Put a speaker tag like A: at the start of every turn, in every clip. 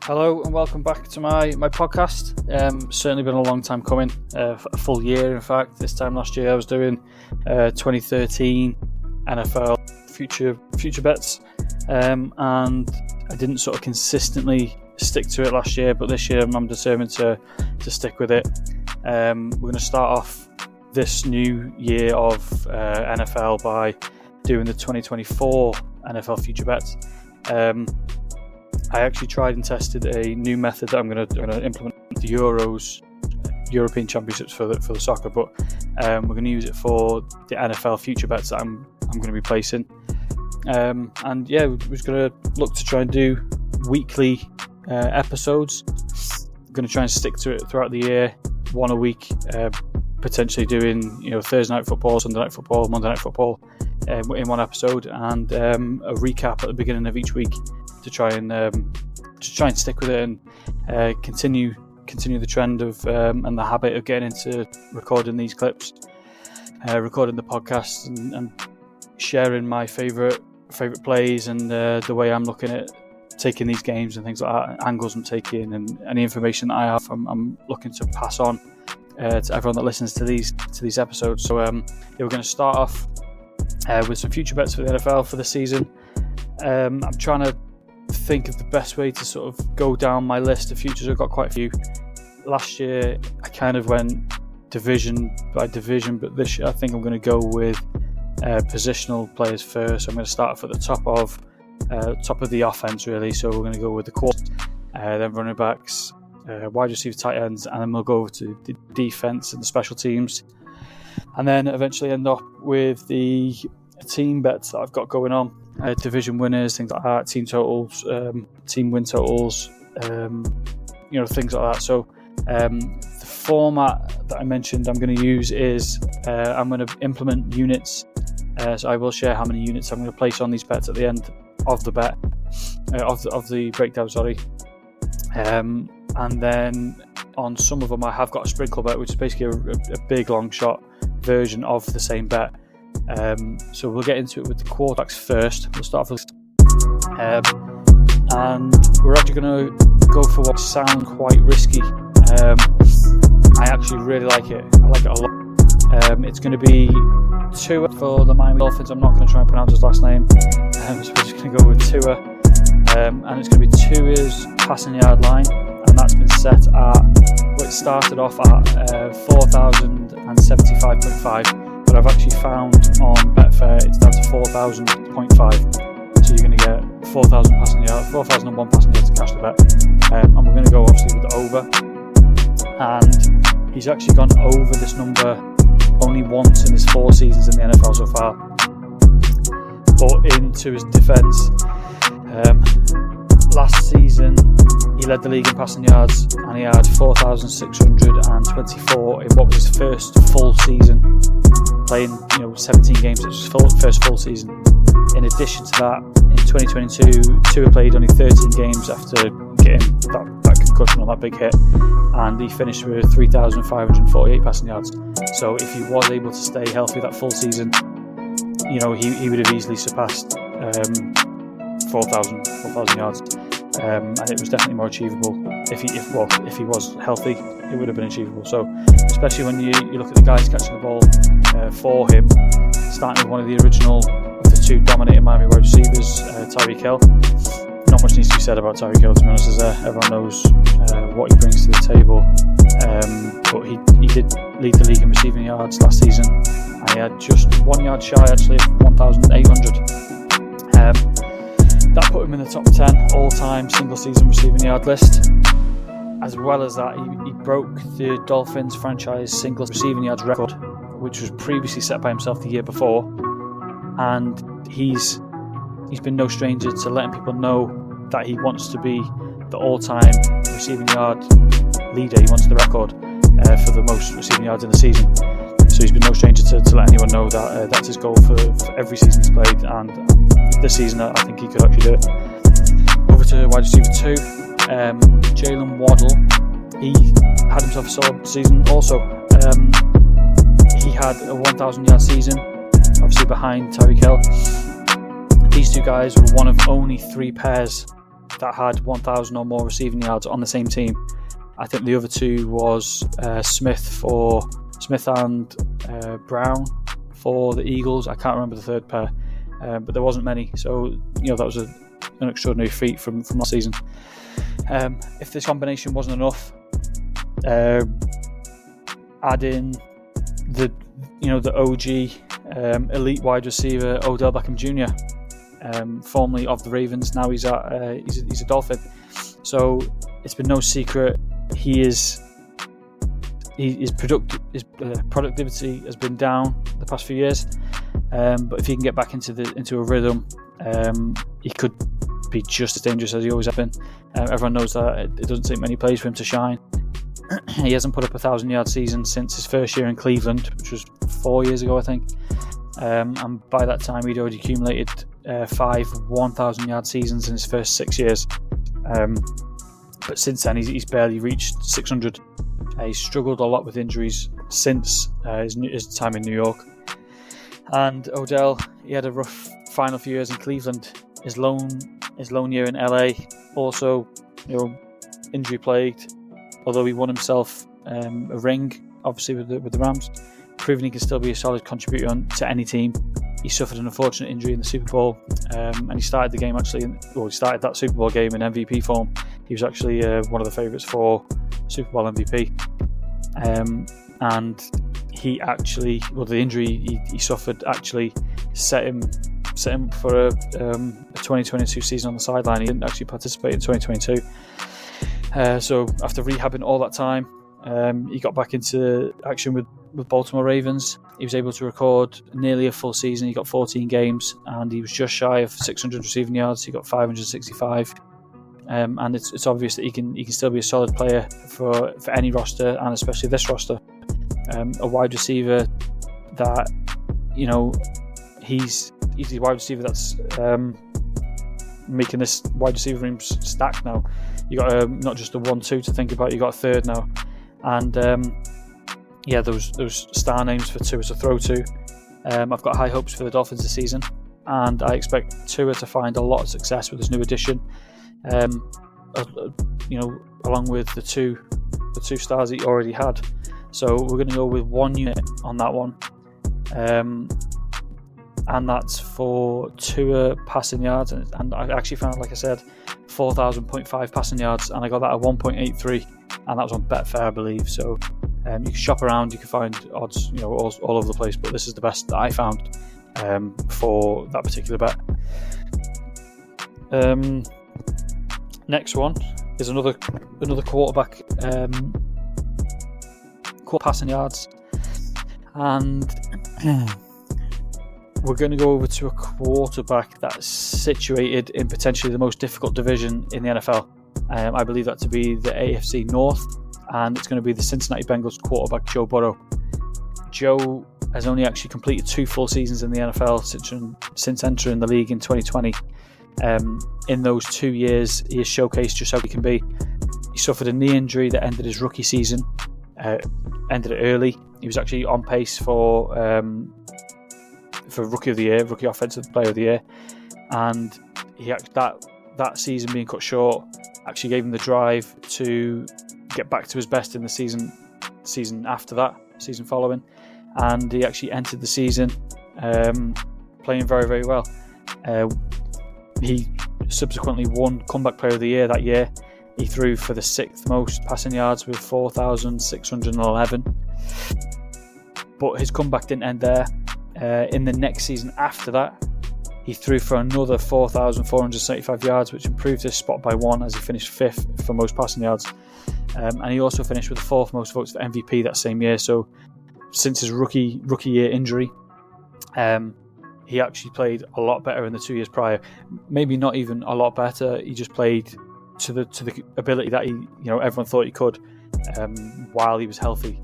A: Hello and welcome back to my podcast. Certainly been a long time coming, a full year in fact. This time last year I was doing 2013 NFL future bets, and I didn't sort of consistently stick to it last year, but this year I'm determined to stick with it. We're going to start off this new year of NFL by doing the 2024 NFL future bets. I actually tried and tested a new method that I'm going to implement the European Championships for the soccer, but we're going to use it for the NFL future bets that I'm going to be placing. And yeah, we're just going to look to try and do weekly episodes. I'm going to try and stick to it throughout the year, one a week, potentially doing Thursday night football, Sunday night football, Monday night football in one episode, and a recap at the beginning of each week to try and stick with it and continue the trend of and the habit of getting into recording these clips, recording the podcast, and sharing my favourite plays and the way I'm looking at taking these games and things like that, angles I'm taking, and any information that I have I'm looking to pass on to everyone that listens to these episodes. So we're going to start off with some future bets for the NFL for the season. I'm trying to think of the best way to sort of go down my list of futures. I've got quite a few. Last year I kind of went division by division, but this year I think I'm going to go with positional players first. I'm going to start off at the top of the offense really. So we're going to go with the quarterbacks, then running backs, wide receiver, tight ends, and then we'll go over to the defense and the special teams, and then eventually end up with the team bets that I've got going on. Division winners, things like that, team totals, team win totals, things like that. So the format that I mentioned I'm going to use is I'm going to implement units. So I will share how many units I'm going to place on these bets at the end of the bet, of the breakdown. Sorry, and then on some of them I have got a sprinkle bet, which is basically a big long shot version of the same bet. So we'll get into it with the quarterbacks first. We'll start off with and we're actually going to go for what sounds quite risky. I actually really like it. I like it a lot. It's going to be Tua for the Miami Dolphins. I'm not going to try and pronounce his last name, so we're just going to go with Tua, and it's going to be Tua's passing yard line, and that's been set at, well, it started off at 4,075.5. But I've actually found on Betfair it's down to 4,000.5. So you're going to get 4,000 passing yards, 4,001 passing yards to cash the bet. And we're going to go obviously with the over. And he's actually gone over this number only once in his 4 seasons in the NFL so far. But into his defence, last season he led the league in passing yards, and he had 4,624 in what was his first full season, playing 17 games. It was his first full season. In addition to that, in 2022 Tua played only 13 games after getting that concussion or that big hit, and he finished with 3,548 passing yards. So if he was able to stay healthy that full season, he would have easily surpassed 4,000 yards. And it was definitely more achievable if he was healthy. It would have been achievable. So especially when you look at the guys catching the ball for him, starting with one of the original of the 2 dominating Miami wide receivers, Tyreek Hill. Not much needs to be said about Tyreek Hill, to be honest, as everyone knows what he brings to the table. But he did lead the league in receiving yards last season, and he had just 1 yard shy actually of 1,800. That put him in the top 10 all-time single-season receiving yard list. As well as that, he broke the Dolphins franchise single receiving yards record, which was previously set by himself the year before. And he's been no stranger to letting people know that he wants to be the all-time receiving yard leader. He wants the record for the most receiving yards in the season. So he's been no stranger to let anyone know that that's his goal for every season he's played, and this season I think he could actually do it. Over to wide receiver 2, Jalen Waddle. He had himself a solid season also. He had a 1,000 yard season, obviously behind Tyreek Hill. These two guys were one of only 3 pairs that had 1,000 or more receiving yards on the same team. I think the other two was Smith and Brown for the Eagles. I can't remember the third pair, but there wasn't many. So that was an extraordinary feat from last season. If this combination wasn't enough, add in the OG elite wide receiver Odell Beckham Jr., formerly of the Ravens. Now he's a Dolphin. So it's been no secret his productivity has been down the past few years. But if he can get back into a rhythm, he could be just as dangerous as he always has been. Everyone knows that it doesn't take many plays for him to shine. He hasn't put up a 1,000-yard season since his first year in Cleveland, which was 4 years ago, I think. And by that time, he'd already accumulated 5 1,000-yard seasons in his first 6 years. But since then, he's barely reached 600. He's struggled a lot with injuries since his time in New York. And Odell, he had a rough final few years in Cleveland. His lone year in LA, also, injury plagued. Although he won himself a ring, obviously with the Rams, proving he can still be a solid contributor to any team. He suffered an unfortunate injury in the Super Bowl, and he started the game he started that Super Bowl game in MVP form. He was actually one of the favourites for Super Bowl MVP, and the injury he suffered actually set him for a 2022 season on the sideline. He didn't actually participate in 2022. So after rehabbing all that time, he got back into action with Baltimore Ravens. He was able to record nearly a full season. He got 14 games, and he was just shy of 600 receiving yards. He got 565, and it's obvious that he can still be a solid player for any roster, and especially this roster. A wide receiver that he's a wide receiver that's making this wide receiver room stacked now. You got not just a 1-2 to think about, you got a third now, and those star names for Tua to throw to. I've got high hopes for the Dolphins this season, and I expect Tua to find a lot of success with his new addition. Along with the two stars he already had. So we're going to go with one unit on that one, and that's for Tua passing yards. And I actually found, like I said, 4,000.5 passing yards, and I got that at 1.83, and that was on Betfair, I believe. So you can shop around, you can find odds, all over the place, but this is the best that I found for that particular bet. Next one is another quarterback, passing yards, and we're going to go over to a quarterback that's situated in potentially the most difficult division in the NFL. I believe that to be the AFC North, and it's going to be the Cincinnati Bengals quarterback Joe Burrow. Joe has only actually completed 2 full seasons in the NFL since entering the league in 2020. In those 2 years, he has showcased just how he can be. He suffered a knee injury that ended his rookie season, ended it early. He was actually on pace for Rookie of the Year, Rookie Offensive Player of the Year, and that season being cut short actually gave him the drive to get back to his best in the season after that, season following, and he actually entered the season playing very, very well. He subsequently won Comeback Player of the Year that year. He threw for the 6th most passing yards with 4,611. But his comeback didn't end there. In the next season after that, he threw for another 4,475 yards, which improved his spot by 1 as he finished 5th for most passing yards. And he also finished with the 4th most votes for MVP that same year. So since his rookie year injury, he actually played a lot better in the 2 years prior. Maybe not even a lot better. He just played to the ability that everyone thought he could while he was healthy.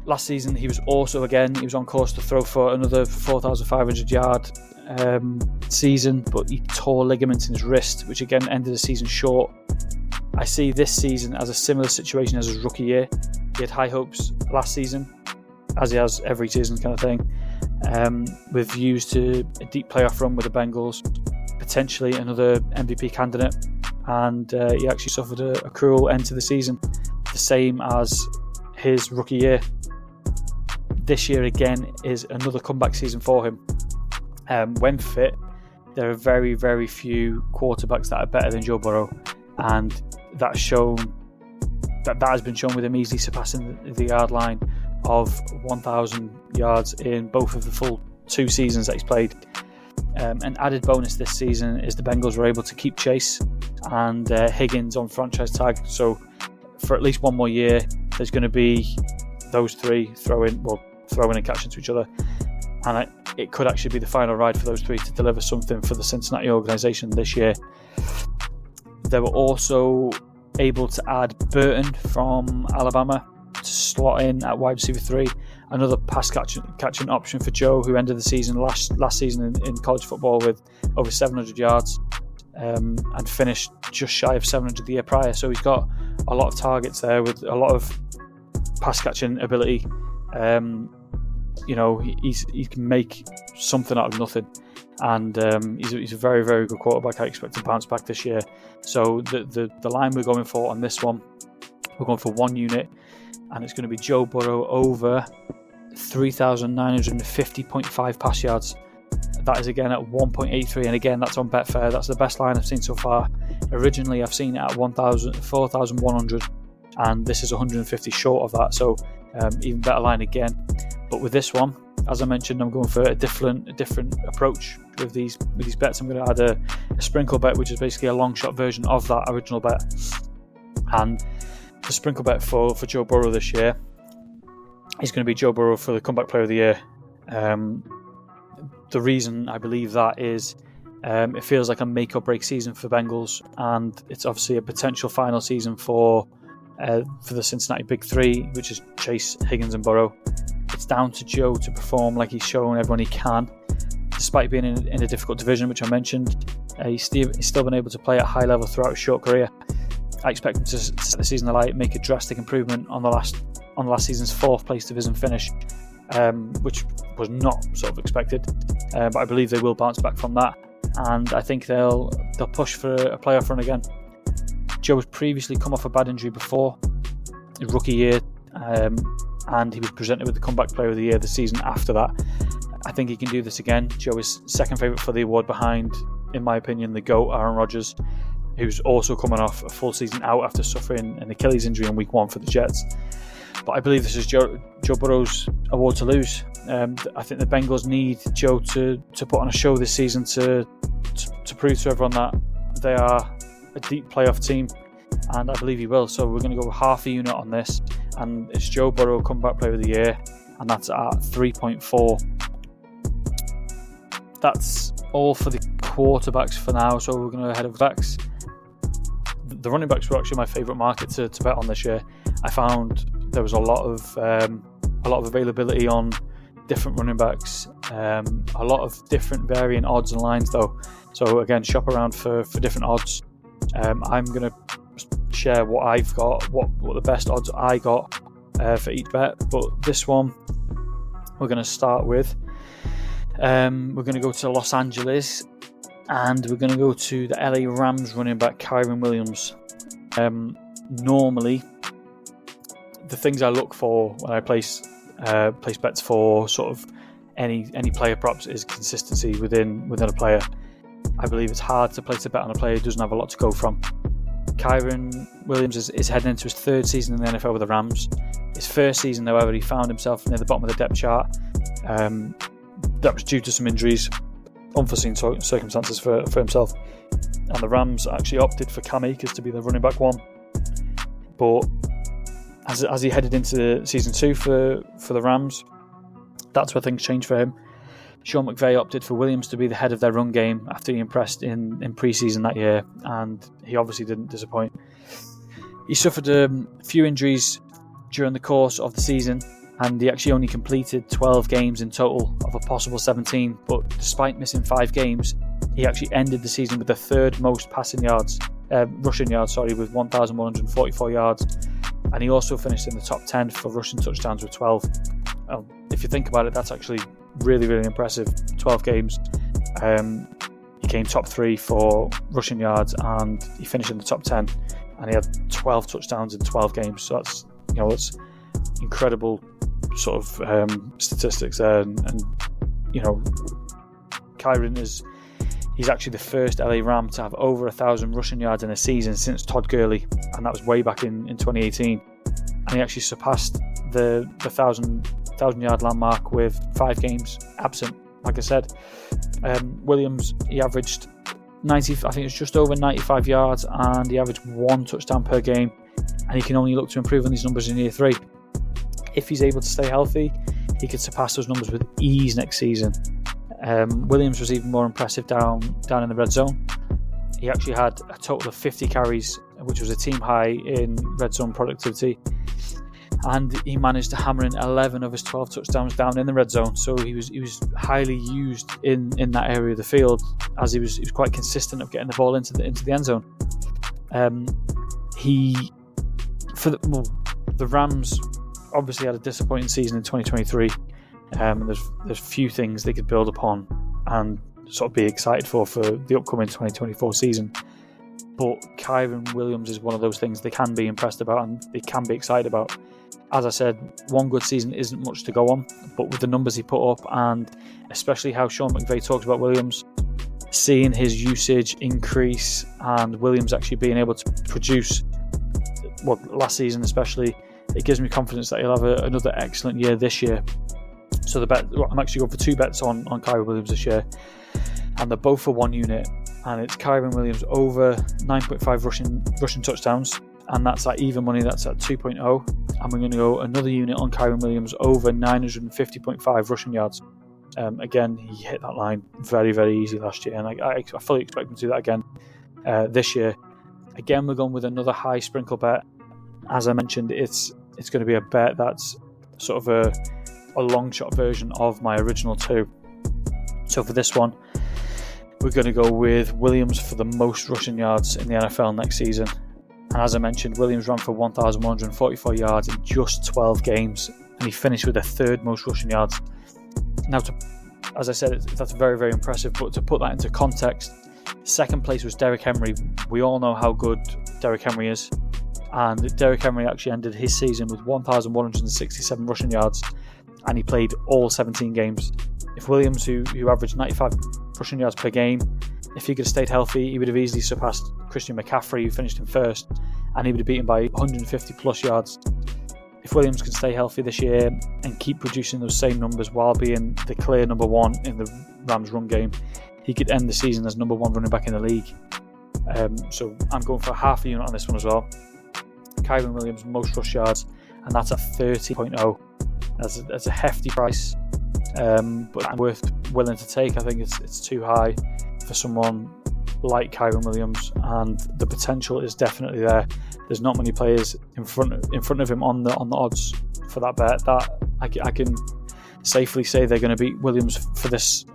A: Last season, he was on course to throw for another 4,500 yard season, but he tore ligaments in his wrist, which again ended the season short. I see this season as a similar situation as his rookie year. He had high hopes last season, as he has every season kind of thing, with views to a deep playoff run with the Bengals, potentially another MVP candidate, and he actually suffered a cruel end to the season, the same as his rookie year. This year again is another comeback season for him. When fit, there are very, very few quarterbacks that are better than Joe Burrow, and that has been shown with him easily surpassing the yard line of 1,000 yards in both of the full 2 seasons that he's played. An added bonus this season is the Bengals were able to keep Chase and Higgins on franchise tag, so for at least one more year there's going to be those three throwing and catching to each other, and it could actually be the final ride for those three to deliver something for the Cincinnati organisation this year. They were also able to add Burton from Alabama to slot in at wide receiver 3, another pass catching option for Joe, who ended the season last season in college football with over 700 yards and finished just shy of 700 the year prior. So he's got a lot of targets there with a lot of pass catching ability. He can make something out of nothing, and he's a very, very good quarterback. I expect to bounce back this year. So the line we're going for on this one, we're going for 1 unit, and it's going to be Joe Burrow over 3,950.5 pass yards. That is again at 1.83, and again that's on Betfair. That's the best line I've seen so far. Originally I've seen it at 4,100, and this is 150 short of that, so even better line again. But with this one, as I mentioned, I'm going for a different approach with these bets. I'm going to add a sprinkle bet, which is basically a long shot version of that original bet. And the sprinkle bet for Joe Burrow this year is going to be Joe Burrow for the comeback player of the year. The reason I believe that is it feels like a make or break season for Bengals, and it's obviously a potential final season for the Cincinnati Big Three, which is Chase, Higgins and Burrow. It's down to Joe to perform like he's shown everyone he can, despite being in a difficult division, which I mentioned. He's still been able to play at a high level throughout his short career. I expect him to set the season alight, make a drastic improvement on the last season's 4th place division finish, which was not sort of expected, but I believe they will bounce back from that, and I think they'll push for a playoff run again. Joe has previously come off a bad injury before his rookie year, and he was presented with the comeback player of the year the season after that. I think he can do this again. Joe is second favourite for the award behind, in my opinion, the GOAT, Aaron Rodgers, who's also coming off a full season out after suffering an Achilles injury in week 1 for the Jets. But I believe this is Joe Burrow's award to lose. I think the Bengals need Joe to put on a show this season to prove to everyone that they are a deep playoff team, and I believe he will. So we're going to go with half a unit on this, and it's Joe Burrow comeback player of the year, and that's at 3.4. That's all for the quarterbacks for now, so we're going to head over backs. The running backs were actually my favourite market to bet on this year. I found there was a lot of availability on different running backs, a lot of different varying odds and lines though. So again, shop around for different odds. I'm going to share what I've got, what the best odds I got for each bet. But this one, we're going to start with. We're going to go to Los Angeles, and we're going to go to the LA Rams running back Kyren Williams. Normally, the things I look for when I place bets for sort of any player props is consistency within a player. I believe it's hard to place a bet on a player who doesn't have a lot to go from. Kyren Williams is heading into his 3rd season in the NFL with the Rams. His 1st season, however, he found himself near the bottom of the depth chart. That was due to some injuries, unforeseen circumstances for himself. And the Rams actually opted for Cam Akers to be the running back 1. But as he headed into season 2 for the Rams, that's where things changed for him. Sean McVay opted for Williams to be the head of their run game after he impressed in pre-season that year, and he obviously didn't disappoint. He suffered a few injuries during the course of the season, and he actually only completed 12 games in total of a possible 17, but despite missing 5 games, he actually ended the season with the 3rd most rushing yards, with 1,144 yards, and he also finished in the top 10 for rushing touchdowns with 12. If you think about it, that's actually really, really impressive. 12 games. he came top 3 for rushing yards, and he finished in the top 10, and he had 12 touchdowns in 12 games. So that's incredible sort of statistics there, and Kyren he's actually the first LA Ram to have over 1,000 rushing yards in a season since Todd Gurley, and that was way back in 2018. And he actually surpassed the 1,000 yard landmark with 5 games absent. Like I said, Williams, he averaged 90. I think it's just over 95 yards, and he averaged 1 touchdown per game. And he can only look to improve on these numbers in year 3. If he's able to stay healthy, he could surpass those numbers with ease next season. Williams was even more impressive down in the red zone. He actually had a total of 50 carries, which was a team high in red zone productivity, and he managed to hammer in 11 of his 12 touchdowns down in the red zone. So he was highly used in that area of the field, as he was quite consistent of getting the ball into the end zone. The Rams obviously had a disappointing season in 2023. There's few things they could build upon and sort of be excited for the upcoming 2024 season. But Kyren Williams is one of those things they can be impressed about and they can be excited about. As I said, one good season isn't much to go on, but with the numbers he put up, and especially how Sean McVay talks about Williams, seeing his usage increase and Williams actually being able to produce, last season especially, it gives me confidence that he'll have another excellent year this year. So I'm actually going for 2 bets on Kyren Williams this year, and they're both for 1 unit, and it's Kyren Williams over 9.5 rushing touchdowns, and that's at even money, that's at 2.0, and we're going to go another unit on Kyren Williams over 950.5 rushing yards. Again, he hit that line very, very easy last year, and I fully expect him to do that again this year. Again, we're going with another high sprinkle bet. As I mentioned, it's going to be a bet that's sort of a long shot version of my original 2. So for this one, we're going to go with Williams for the most rushing yards in the NFL next season. And as I mentioned, Williams ran for 1,144 yards in just 12 games, and he finished with the 3rd most rushing yards. Now, as I said, that's very, very impressive, but to put that into context, second place was Derrick Henry. We all know how good Derrick Henry is, and Derrick Henry actually ended his season with 1,167 rushing yards, and he played all 17 games. If Williams, who averaged 95 rushing yards per game, if he could have stayed healthy, he would have easily surpassed Christian McCaffrey, who finished in 1st, and he would have beaten by 150 plus yards. If Williams can stay healthy this year and keep producing those same numbers while being the clear number 1 in the Rams run game, he could end the season as number 1 running back in the league. So I'm going for half a unit on this one as well. Kyren Williams most rush yards, and that's at 30.0. That's a hefty price, but I'm willing to take. I think it's too high for someone like Kyren Williams, and the potential is definitely there. There's not many players in front of him on the odds for that bet that I can safely say they're going to beat Williams for this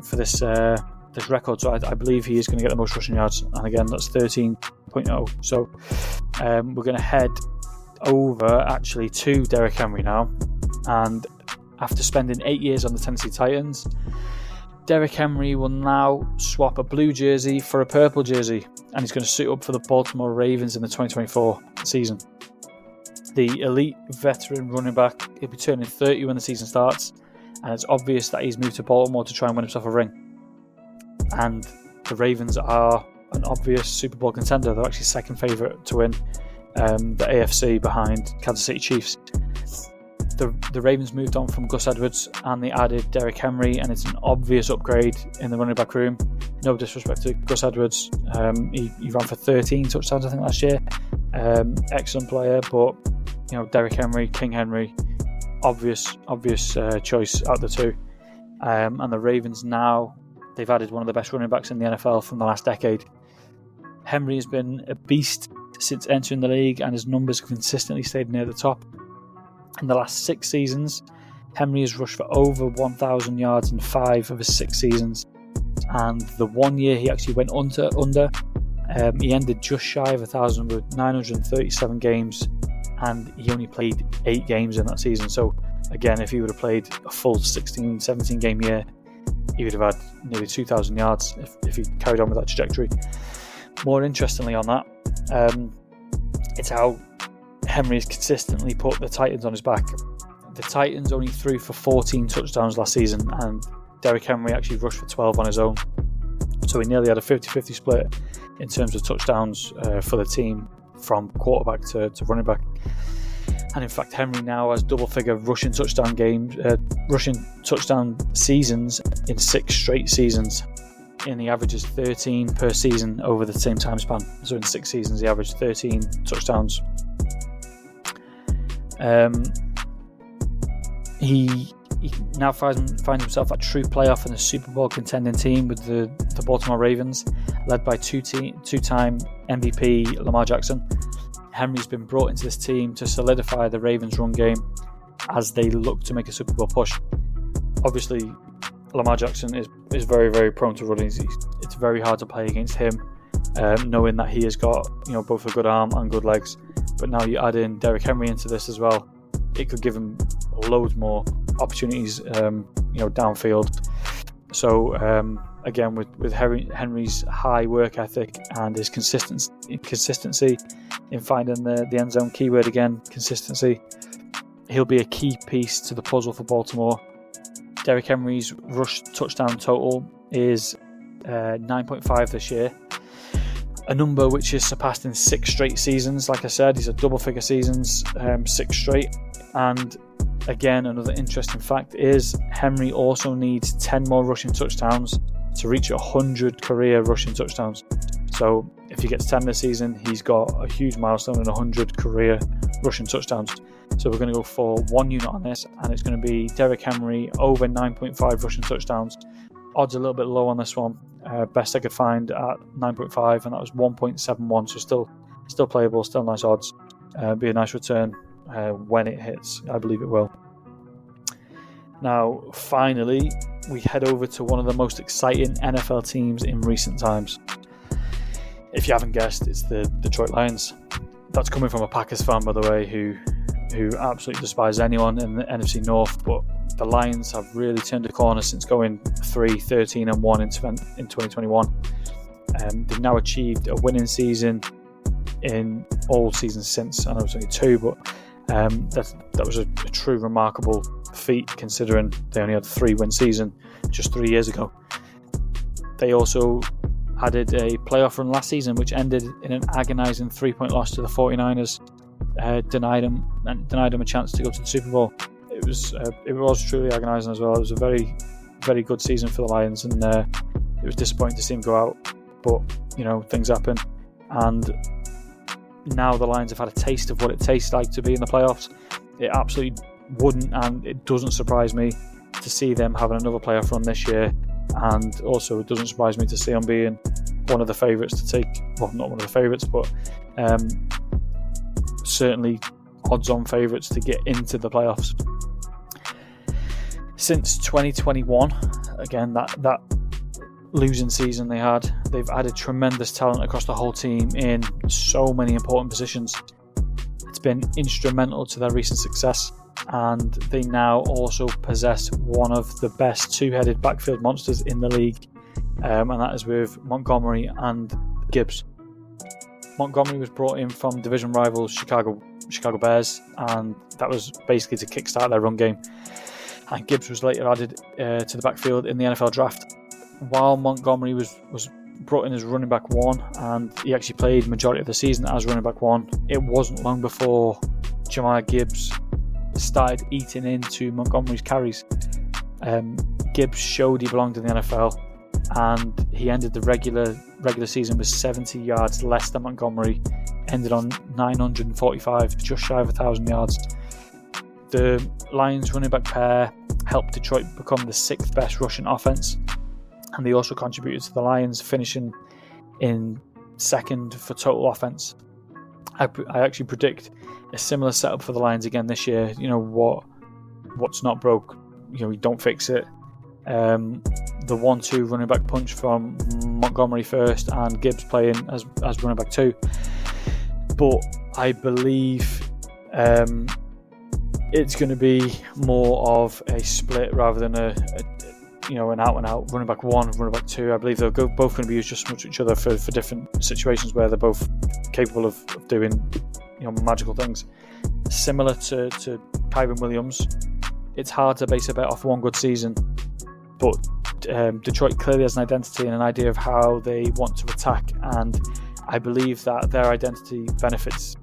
A: record. So I believe he is going to get the most rushing yards, and again that's 13.0. So we're going to head over actually to Derrick Henry now, and after spending 8 years on the Tennessee Titans, Derrick Henry will now swap a blue jersey for a purple jersey, and he's going to suit up for the Baltimore Ravens in the 2024 season. The elite veteran running back, he'll be turning 30 when the season starts, and it's obvious that he's moved to Baltimore to try and win himself a ring. And the Ravens are an obvious Super Bowl contender. They're actually second favourite to win the AFC behind Kansas City Chiefs. The Ravens moved on from Gus Edwards and they added Derrick Henry, and it's an obvious upgrade in the running back room. No disrespect to Gus Edwards, he ran for 13 touchdowns I think last year. Excellent player, but Derrick Henry, King Henry, obvious choice out of the two. And the Ravens now, they've added one of the best running backs in the NFL from the last decade. Henry has been a beast since entering the league, and his numbers consistently stayed near the top. In the last 6 seasons, Henry has rushed for over 1,000 yards in 5 of his 6 seasons. And the 1 year he actually went under, he ended just shy of 1,000 with 937 games, and he only played 8 games in that season. So again, if he would have played a full 16, 17 game year, he would have had nearly 2,000 yards if he carried on with that trajectory. More interestingly on that, it's how Henry's consistently put the Titans on his back. The Titans only threw for 14 touchdowns last season, and Derrick Henry actually rushed for 12 on his own. So he nearly had a 50-50 split in terms of touchdowns for the team from quarterback to running back. And in fact, Henry now has double-figure rushing touchdown seasons in 6 straight seasons. And he averages 13 per season over the same time span. So in 6 seasons, he averaged 13 touchdowns. He now finds himself a true playoff and a Super Bowl contending team with the Baltimore Ravens, led by two-time MVP Lamar Jackson. Henry's been brought into this team to solidify the Ravens' run game as they look to make a Super Bowl push. Obviously, Lamar Jackson is very, very prone to running. It's very hard to play against him, knowing that he has got both a good arm and good legs. But now you add in Derrick Henry into this as well, it could give him loads more opportunities, downfield. So again, with Henry's high work ethic and his consistency in finding the end zone, keyword again, consistency, he'll be a key piece to the puzzle for Baltimore. Derrick Henry's rush touchdown total is 9.5 this year, a number which is surpassed in 6 straight seasons. Like I said, he's a double-figure seasons, 6 straight. And again, another interesting fact is Henry also needs 10 more rushing touchdowns to reach 100 career rushing touchdowns. So if he gets 10 this season, he's got a huge milestone in 100 career rushing touchdowns. So we're going to go for 1 unit on this, and it's going to be Derrick Henry over 9.5 rushing touchdowns. Odds a little bit low on this one. Best I could find at 9.5, and that was 1.71. So still playable, still nice odds. Be a nice return when it hits. I believe it will. Now, finally, we head over to one of the most exciting NFL teams in recent times. If you haven't guessed, it's the Detroit Lions. That's coming from a Packers fan, by the way, who absolutely despise anyone in the NFC North. But the Lions have really turned a corner since going 13-1 in 2021. They've now achieved a winning season in all seasons since. I know it's only 2, but that was a true remarkable feat considering they only had a 3-win season just 3 years ago. They also added a playoff run last season, which ended in an agonising 3-point loss to the 49ers. Denied them a chance to go to the Super Bowl. It was truly agonising as well. It was a very, very good season for the Lions, and it was disappointing to see them go out. But things happen, and now the Lions have had a taste of what it tastes like to be in the playoffs. It absolutely wouldn't, and it doesn't surprise me to see them having another playoff run this year. And also, it doesn't surprise me to see them being one of the favourites to take. Well, not one of the favourites, but certainly odds-on favourites to get into the playoffs. Since 2021, again, that losing season they had, they've added tremendous talent across the whole team in so many important positions. It's been instrumental to their recent success, and they now also possess one of the best two-headed backfield monsters in the league, and that is with Montgomery and Gibbs. Montgomery was brought in from division rivals Chicago Bears, and that was basically to kickstart their run game. And Gibbs was later added to the backfield in the NFL draft. While Montgomery was brought in as running back 1, and he actually played majority of the season as running back 1, it wasn't long before Jahmyr Gibbs started eating into Montgomery's carries. Gibbs showed he belonged in the NFL, and he ended the regular season with 70 yards less than Montgomery, ended on 945, just shy of 1,000 yards. The Lions running back pair helped Detroit become the 6th best rushing offense, and they also contributed to the Lions finishing in 2nd for total offense. I actually predict a similar setup for the Lions again this year. What's not broke, you don't fix it. The 1-2 running back punch from Montgomery first, and Gibbs playing as running back 2. But I believe it's going to be more of a split rather than an out running back 1, running back 2. I believe they're both going to be used just as much each other for different situations where they're both capable of doing magical things. Similar to Kyren Williams, it's hard to base a bet off one good season, but Detroit clearly has an identity and an idea of how they want to attack, and I believe that their identity benefits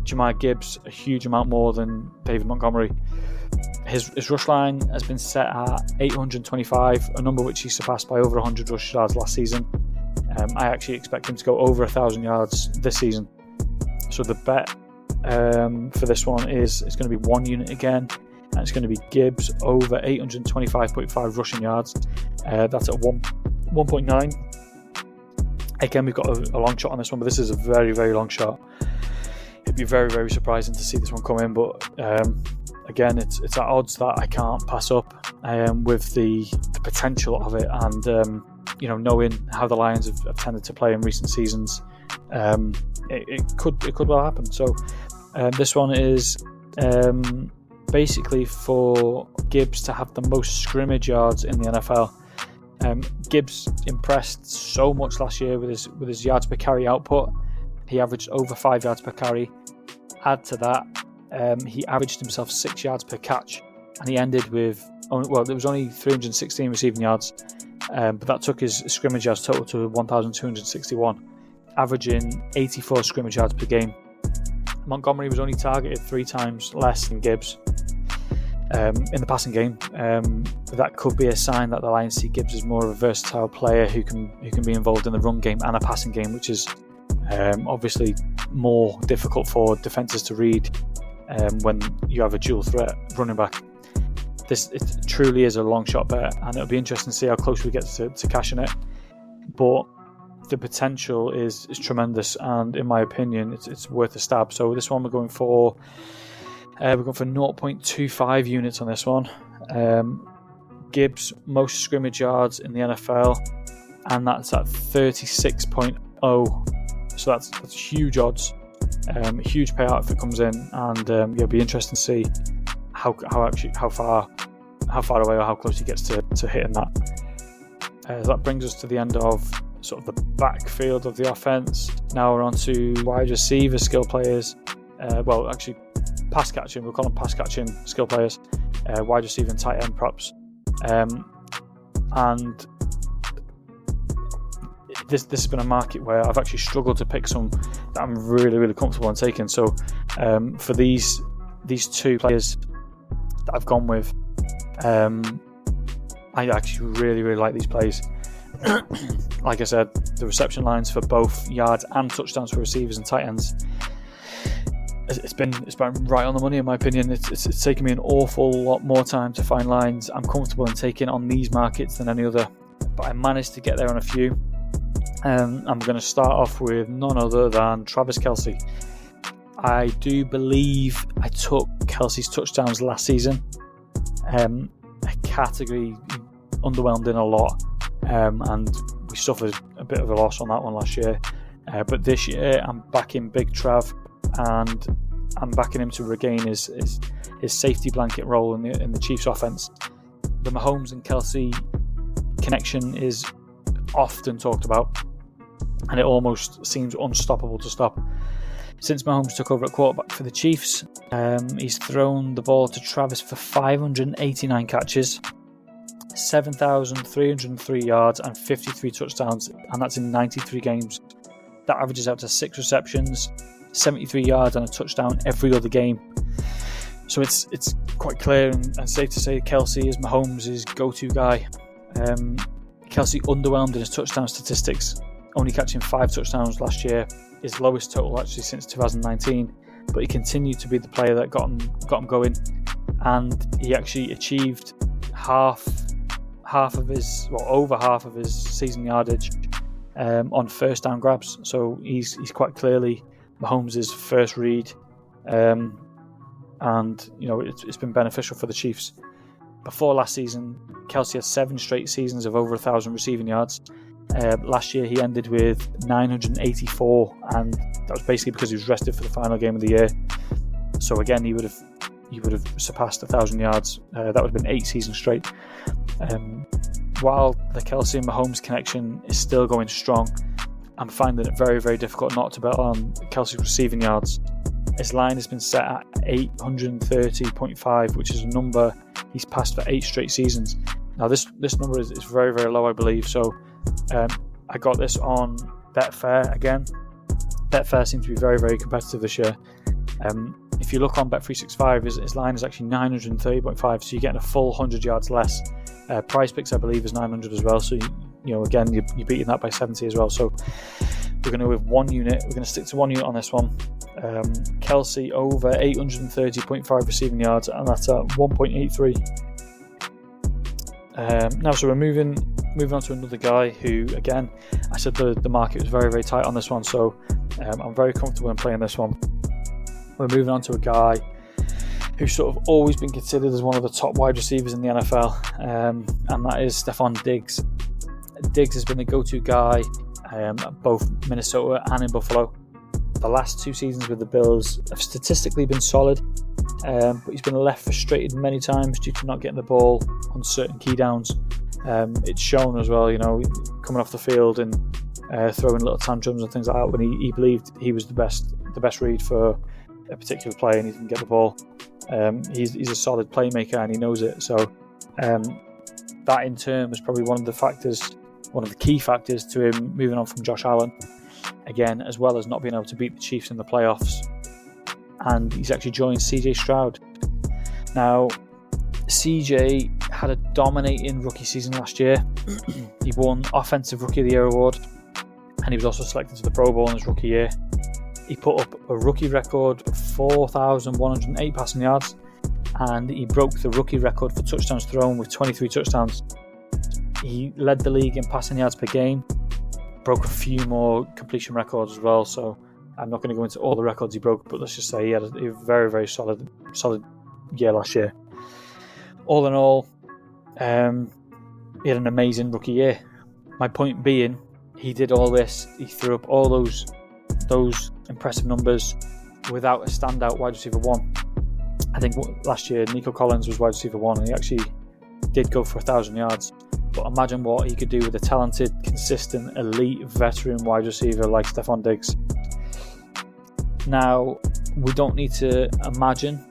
A: Jahmyr Gibbs a huge amount more than David Montgomery. His rush line has been set at 825, a number which he surpassed by over 100 rush yards last season. I actually expect him to go over 1,000 yards this season. So the bet for this one is it's going to be 1 unit again, and it's going to be Gibbs over 825.5 rushing yards. That's at 1.9. Again, we've got a long shot on this one, but this is a very, very long shot. It'd be very, very surprising to see this one come in, but again, it's at odds that I can't pass up with the potential of it, and knowing how the Lions have tended to play in recent seasons, it could well happen. So this one is basically for Gibbs to have the most scrimmage yards in the NFL. Gibbs impressed so much last year with his yards per carry output. He averaged over 5 yards per carry. Add to that, he averaged himself 6 yards per catch, and he ended with there was only 316 receiving yards, but that took his scrimmage yards total to 1,261, averaging 84 scrimmage yards per game. Montgomery was only targeted 3 times less than Gibbs in the passing game. That could be a sign that the Lions see Gibbs as more of a versatile player who can be involved in the run game and a passing game, which is obviously more difficult for defences to read when you have a dual threat running back. It truly is a long shot bet, and it'll be interesting to see how close we get to cashing it. But the potential is tremendous, and in my opinion, it's worth a stab. So this one we're going for 0.25 units on this one. Gibbs most scrimmage yards in the NFL, and that's at 36.0. So that's huge odds, huge payout if it comes in, and it'll be interesting to see how far away or how close he gets to hitting that. That brings us to the end of sort of the backfield of the offense. Now we're on to wide receiver skill players. Pass catching. We'll call them pass catching skill players. Wide receiver and tight end props. And this has been a market where I've actually struggled to pick some that I'm really, really comfortable in taking. So for these 2 players that I've gone with, I actually really, really like these plays. Like I said, the reception lines for both yards and touchdowns for receivers and tight ends, it's been right on the money in my opinion. It's taken me an awful lot more time to find lines I'm comfortable in taking on these markets than any other, but I managed to get there on a few. I'm going to start off with none other than Travis Kelce. I do believe I took Kelce's touchdowns last season. A category underwhelmed in a lot, and we suffered a bit of a loss on that one last year. But this year I'm backing Big Trav, and I'm backing him to regain his safety blanket role in the Chiefs offense. The Mahomes and Kelce connection is often talked about, and it almost seems unstoppable to stop. Since Mahomes took over at quarterback for the Chiefs, he's thrown the ball to Travis for 589 catches, 7,303 yards and 53 touchdowns, and that's in 93 games. That averages out to 6 receptions, 73 yards and a touchdown every other game. So it's quite clear and safe to say Kelce is Mahomes' go-to guy. Kelce underwhelmed in his touchdown statistics, only catching 5 touchdowns last year, his lowest total actually since 2019, but he continued to be the player that got him going, and he actually achieved over half of his season yardage on first down grabs. So he's quite clearly Mahomes' first read, and it's been beneficial for the Chiefs. Before last season, Kelce had 7 straight seasons of over 1,000 receiving yards. Last year he ended with 984, and that was basically because he was rested for the final game of the year. So again, he would have surpassed 1,000 yards. That would have been 8 seasons straight. while the Kelsey and Mahomes connection is still going strong, I'm finding it very, very difficult not to bet on Kelsey's receiving yards. His line has been set at 830.5, which is a number he's passed for 8 straight seasons. Now this number is very, very low, I believe. So I got this on Betfair again. Betfair seems to be very, very competitive this year. If you look on Bet365, his line is actually 930.5, so you're getting a full 100 yards less. Price Picks, I believe, is 900 as well. So again, you're beating that by 70 as well. So we're going to with 1 unit. We're going to stick to 1 unit on this one. Kelsey over 830.5 receiving yards, and that's at 1.83. Now, so we're moving on to another guy who, again, I said the market was very, very tight on this one, so I'm very comfortable in playing this one. We're moving on to a guy who's sort of always been considered as one of the top wide receivers in the NFL, and that is Stefon Diggs. Diggs has been the go-to guy at both Minnesota and in Buffalo. The last 2 seasons with the Bills have statistically been solid, but he's been left frustrated many times due to not getting the ball on certain key downs. It's shown as well, coming off the field and throwing little tantrums and things like that when he believed he was the best read for a particular player and he didn't get the ball. He's a solid playmaker and he knows it. So that in turn was probably one of the key factors to him moving on from Josh Allen. Again, as well as not being able to beat the Chiefs in the playoffs. And he's actually joined CJ Stroud. Now, CJ had a dominating rookie season last year. He won Offensive Rookie of the Year award, and he was also selected to the Pro Bowl in his rookie year. He put up a rookie record of 4,108 passing yards, and he broke the rookie record for touchdowns thrown with 23 touchdowns. He led the league in passing yards per game, broke a few more completion records as well, so I'm not going to go into all the records he broke, but let's just say he had a very, very solid year last year. All in all, he had an amazing rookie year. My point being, he did all this, he threw up all those impressive numbers without a standout wide receiver 1. I think last year Nico Collins was wide receiver 1 and he actually did go for 1,000 yards. But imagine what he could do with a talented, consistent, elite, veteran wide receiver like Stefon Diggs. Now, we don't need to imagine.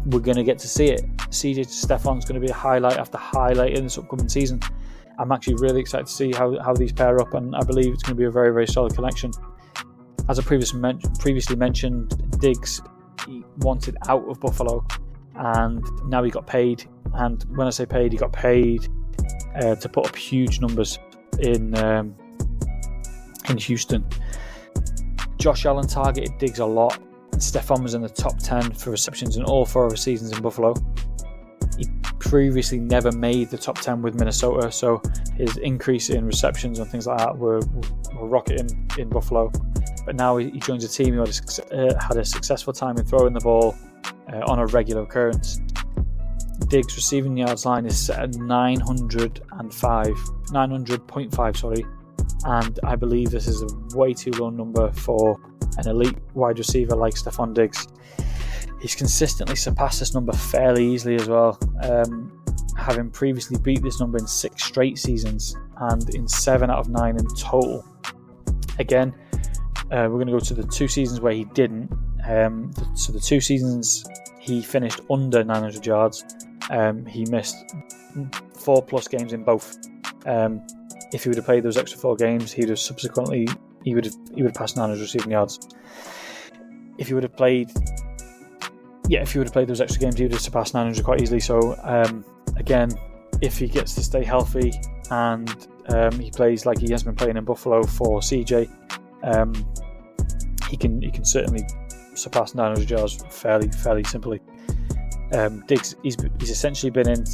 A: We're going to get to see it. CJ to Stefon's going to be a highlight after highlight in this upcoming season. I'm actually really excited to see how these pair up, and I believe it's going to be a very, very solid connection. As I previously mentioned, Diggs wanted out of Buffalo, and now he got paid. And when I say paid, he got paid to put up huge numbers in Houston. Josh Allen targeted Diggs a lot, and Stefon was in the top 10 for receptions in all 4 of his seasons in Buffalo. He previously never made the top 10 with Minnesota, so his increase in receptions and things like that were rocketing in Buffalo. But now he joins a team who had a successful time in throwing the ball on a regular occurrence. Diggs' receiving yards line is set at 900.5, and I believe this is a way too low number for an elite wide receiver like Stefon Diggs. He's consistently surpassed this number fairly easily as well, having previously beat this number in 6 straight seasons and in 7 out of 9 in total. Again, we're going to go to the 2 seasons where he didn't. So the 2 seasons he finished under 900 yards. He missed 4+ games in both. If he would have played those extra 4 games, he would have passed 900 receiving yards. If he would have played those extra games, he would have surpassed 900 quite easily. So again, if he gets to stay healthy and he plays like he has been playing in Buffalo for CJ, he can certainly surpass 900 yards fairly simply. Diggs, he's essentially been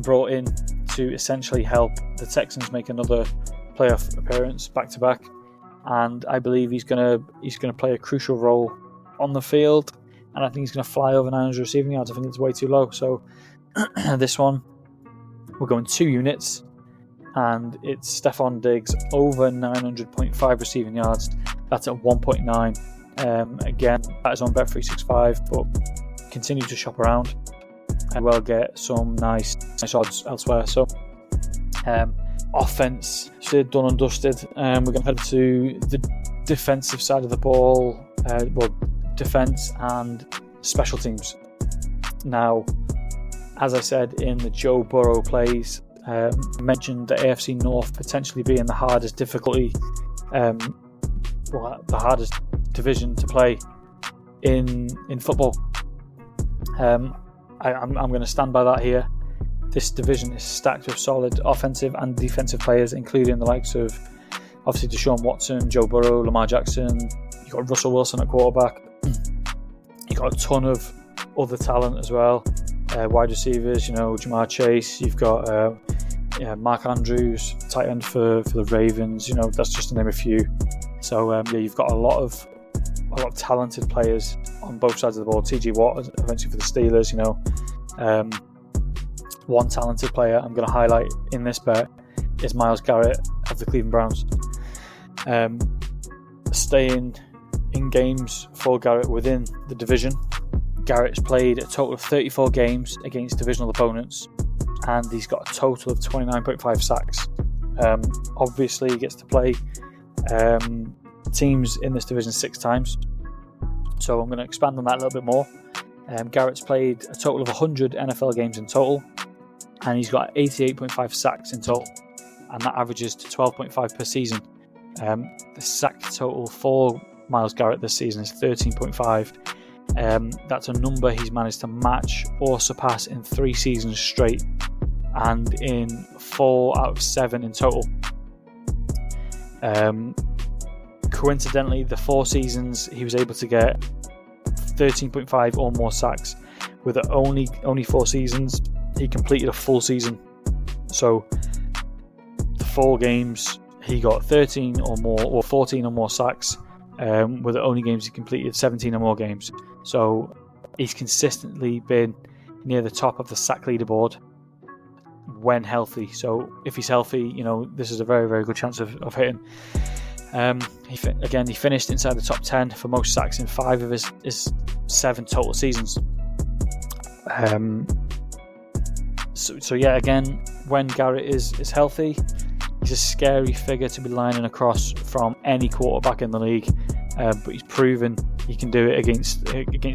A: brought in to essentially help the Texans make another playoff appearance back to back, and I believe he's gonna play a crucial role on the field, and I think he's gonna fly over 900 receiving yards. I think it's way too low. So this one, we're going 2 units, and it's Stefon Diggs over 900.5 receiving yards. That's at 1.9. Again, that is on Bet365, but continue to shop around. and we'll get some nice odds elsewhere. So offense, so done and dusted. We're going to head to the defensive side of the ball, defense and special teams. Now, as I said in the Joe Burrow plays, mentioned the AFC North potentially being the hardest difficulty, the hardest division to play in football. I'm going to stand by that here. This division is stacked with solid offensive and defensive players, including the likes of obviously Deshaun Watson, Joe Burrow, Lamar Jackson. You've got Russell Wilson at quarterback. You've got a ton of other talent as well. Wide receivers, Jamar Chase. You've got Mark Andrews, tight end for the Ravens. That's just to name a few. So you've got a lot of talented players on both sides of the ball. TJ Watt eventually for the Steelers. One talented player I'm going to highlight in this bet is Myles Garrett of the Cleveland Browns. Staying in games for Garrett within the division. Garrett's played a total of 34 games against divisional opponents, and he's got a total of 29.5 sacks. Obviously, he gets to play teams in this division 6 times, so I'm going to expand on that a little bit more. Garrett's played a total of 100 NFL games in total, and he's got 88.5 sacks in total, and that averages to 12.5 per season. The sack total for Myles Garrett this season is 13.5. That's a number he's managed to match or surpass in 3 seasons straight, and in 4 out of 7 in total. Coincidentally, the 4 seasons he was able to get 13.5 or more sacks. With the only 4 seasons, he completed a full season. So the 4 games he got 13 or more, or 14 or more sacks. With the only games he completed 17 or more games. So he's consistently been near the top of the sack leaderboard when healthy. So if he's healthy, this is a very, very good chance of hitting. He finished inside the top 10 for most sacks in 5 of his 7 total seasons. So again, when Garrett is healthy, he's a scary figure to be lining across from any quarterback in the league. But he's proven he can do it against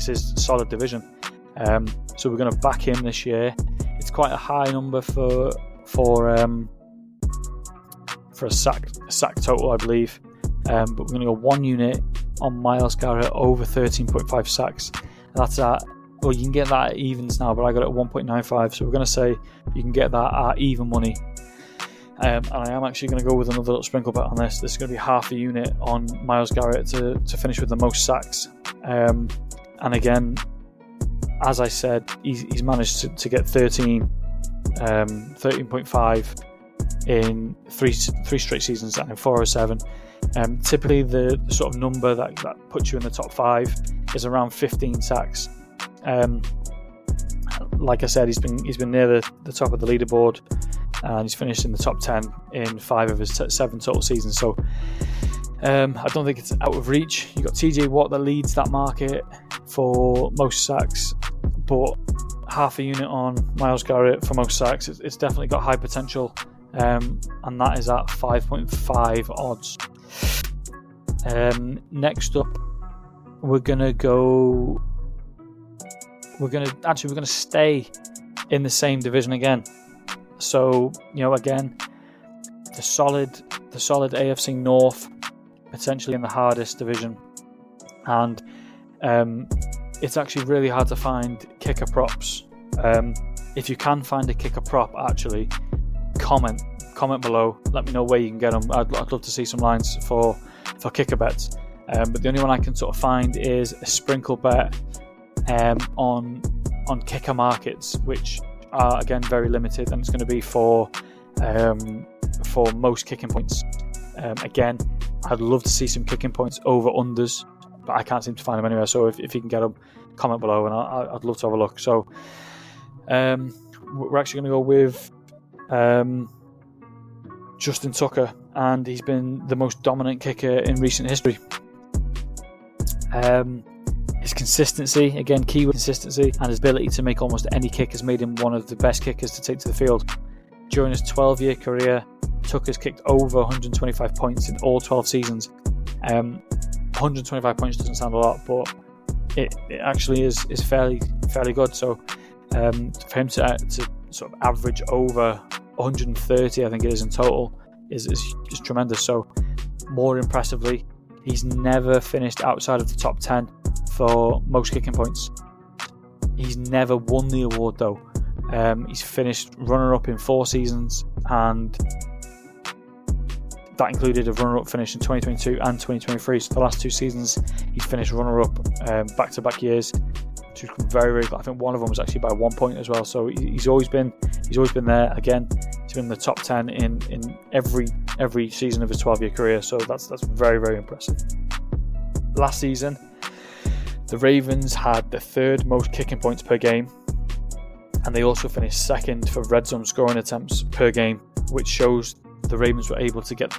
A: his solid division. So we're going to back him this year. It's quite a high number for a sack total, I believe. But we're going to go 1 unit on Myles Garrett over 13.5 sacks. And that's at, well, you can get that at evens now, but I got it at 1.95. So we're going to say you can get that at even money. And I am actually going to go with another little sprinkle bet on this. This is going to be half a unit on Myles Garrett to finish with the most sacks. And again, as I said, he's managed to get 13.5 in three straight seasons and in 4 or 7. Typically, the sort of number that puts you in the top 5 is around 15 sacks. Like I said, he's been near the top of the leaderboard, and he's finished in the top 10 in 5 of his 7 total seasons. So I don't think it's out of reach. You've got TJ Watt that leads that market for most sacks, but half a unit on Myles Garrett for most sacks, it's definitely got high potential, and that is at 5.5 odds. Next up, we're going to stay in the same division again. So, again, the solid AFC North, potentially in the hardest division, and it's actually really hard to find kicker props. If you can find a kicker prop, actually, comment below. Let me know where you can get them. I'd love to see some lines for kicker bets. But the only one I can sort of find is a sprinkle bet on kicker markets, which are again very limited, and it's going to be for most kicking points. Again, I'd love to see some kicking points over unders, but I can't seem to find them anywhere. So if you can get them, comment below, and I'd love to have a look. So we're actually going to go with Justin Tucker, and he's been the most dominant kicker in recent history. His consistency, again, key with consistency, and his ability to make almost any kick has made him one of the best kickers to take to the field. During his 12-year career, Tucker's kicked over 125 points in all 12 seasons. 125 points doesn't sound a lot, but it actually is fairly good. So for him to sort of average over 130, I think it is in total, is tremendous. So more impressively, he's never finished outside of the top 10 for most kicking points. He's never won the award though. He's finished runner-up in 4 seasons, and that included a runner-up finish in 2022 and 2023. So the last 2 seasons, he's finished runner-up back-to-back years. Very, very. I think one of them was actually by 1 point as well. So he's always been there. Again, he's been in the top 10 in every season of his 12-year career. So that's very, very impressive. Last season, the Ravens had the 3rd most kicking points per game, and they also finished 2nd for red zone scoring attempts per game, which shows the Ravens were able to get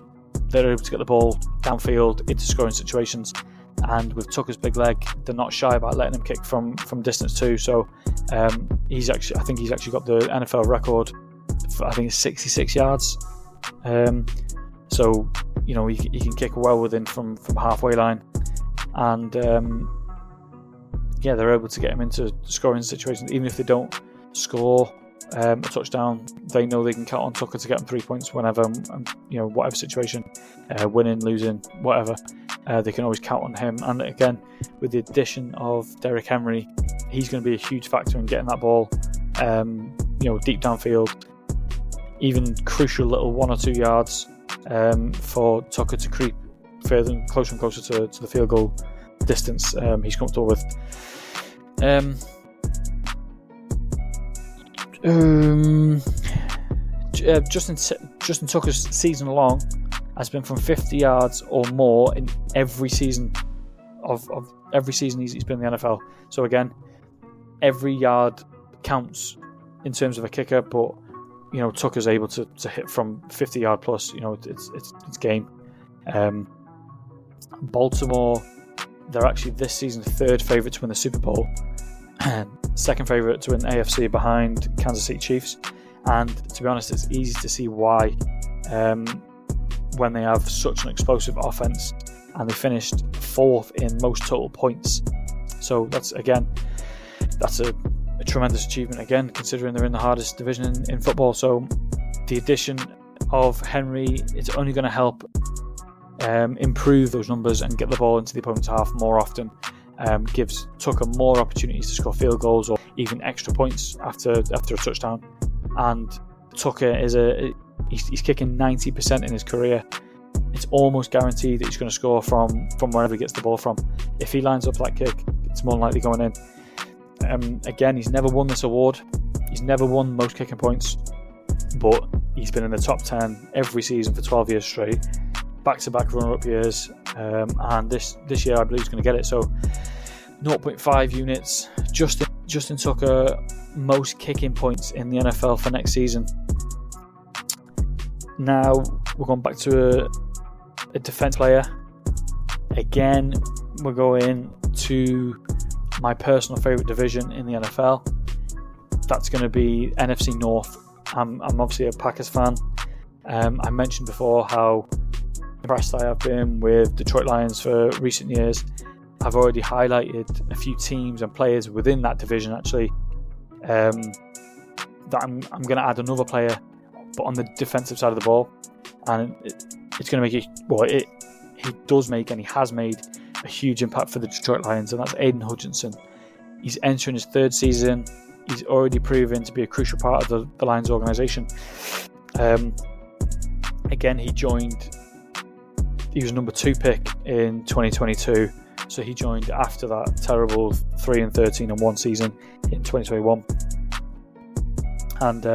A: the ball downfield into scoring situations. And with Tucker's big leg, they're not shy about letting him kick from distance too. So I think he's actually got the NFL record for, I think it's 66 yards. So he can kick well within from halfway line, and they're able to get him into scoring situations. Even if they don't score a touchdown, they know they can count on Tucker to get them 3 points whenever, whatever situation, winning, losing, whatever, they can always count on him. And again, with the addition of Derrick Henry, he's going to be a huge factor in getting that ball, deep downfield, even crucial little 1 or 2 yards for Tucker to creep closer and closer to the field goal distance he's comfortable with. Justin Tucker's season long has been from 50 yards or more in every season of every season he's been in the NFL. So again, every yard counts in terms of a kicker, but Tucker's able to hit from 50 yard plus. It's game. Baltimore, they're actually this season's 3rd favourite to win the Super Bowl, and 2nd favourite to win the AFC behind Kansas City Chiefs. And to be honest, it's easy to see why when they have such an explosive offense, and they finished 4th in most total points. So that's a tremendous achievement, again, considering they're in the hardest division in football. So the addition of Henry is only going to help improve those numbers and get the ball into the opponent's half more often. Gives Tucker more opportunities to score field goals or even extra points after a touchdown. And Tucker he's kicking 90% in his career. It's almost guaranteed that he's going to score from wherever he gets the ball from. If he lines up that kick, it's more likely going in. Again, he's never won this award. He's never won most kicking points, but he's been in the top 10 every season for 12 years straight, back-to-back runner-up years, and this year I believe he's going to get it. So 0.5 units. Justin Tucker, most kicking points in the NFL for next season. Now we're going back to a defense player. Again, we're going to my personal favourite division in the NFL. That's going to be NFC North. I'm obviously a Packers fan. I mentioned before how impressed I have been with Detroit Lions for recent years. I've already highlighted a few teams and players within that division actually, that I'm going to add another player, but on the defensive side of the ball, and it's going to make he does make, and he has made a huge impact for the Detroit Lions, and that's Aiden Hutchinson. He's entering his 3rd season. He's already proven to be a crucial part of the Lions organisation. Again, he was number 2 pick in 2022, so he joined after that terrible 3-13-1 season in 2021. And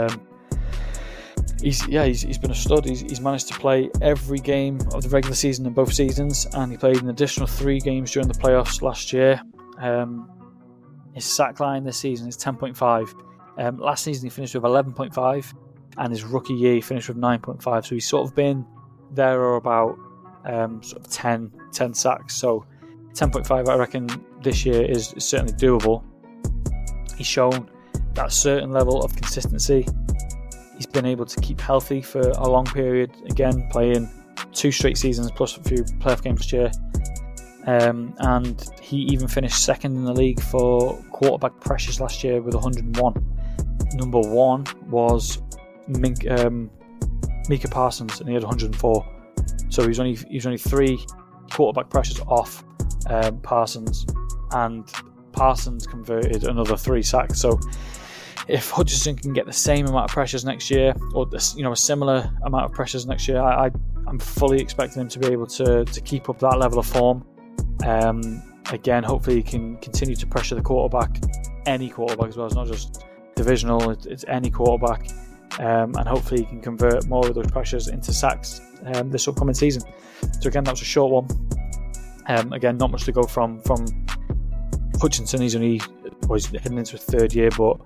A: he's been a stud. He's managed to play every game of the regular season in both seasons, and he played an additional 3 games during the playoffs last year. His sack line this season is 10.5. Last season he finished with 11.5, and his rookie year he finished with 9.5. So he's sort of been there or about sort of 10 sacks. So 10.5, I reckon this year is certainly doable. He's shown that certain level of consistency. He's been able to keep healthy for a long period, again playing 2 straight seasons plus a few playoff games this year. And he even finished second in the league for quarterback pressures last year with 101. Number 1 was Micah Parsons, and he had 104. So he was only 3 quarterback pressures off Parsons, and Parsons converted another 3 sacks. So if Hutchinson can get the same amount of pressures next year, or a similar amount of pressures next year, I'm fully expecting him to be able to keep up that level of form. Again, hopefully he can continue to pressure the quarterback, any quarterback as well. It's not just divisional; it's any quarterback, and hopefully he can convert more of those pressures into sacks this upcoming season. So again, that was a short one. Again, not much to go from Hutchinson. He's heading into his 3rd year, but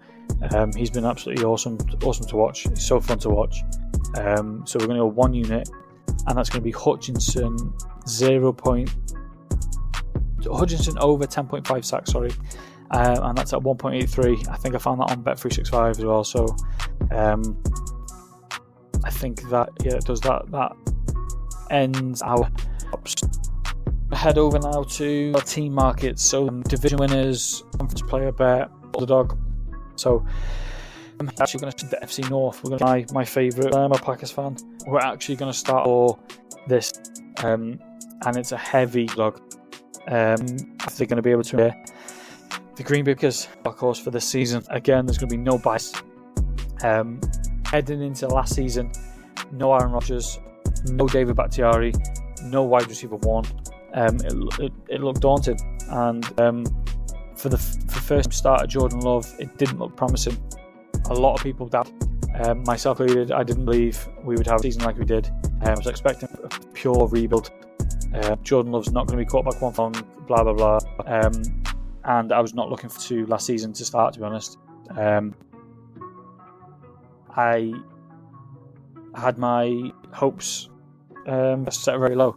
A: he's been absolutely awesome to watch. He's so fun to watch. So we're going to go 1 unit, and that's going to be Hutchinson Hutchinson over 10.5 sacks, and that's at 1.83. I think I found that on Bet365 as well. So I think that it does that. That ends our head over now to our team markets. So division winners, conference player bet, underdog. So I'm actually going to the FC North. We're going to my favourite. I'm a Packers fan. We're actually going to start for this, and it's a heavy dog. They're going to be able to the Green Bay Packers, of course, for this season. Again, there's going to be no bias. Heading into last season, no Aaron Rodgers, no David Bakhtiari, no wide receiver 1. It looked daunting, and for the first start of Jordan Love, it didn't look promising. A lot of people doubted, myself included. I didn't believe we would have a season like we did. I was expecting a pure rebuild. Jordan Love's not going to be quarterback 1 from blah blah blah, and I was not looking to last season to start, to be honest. I had my hopes set very low.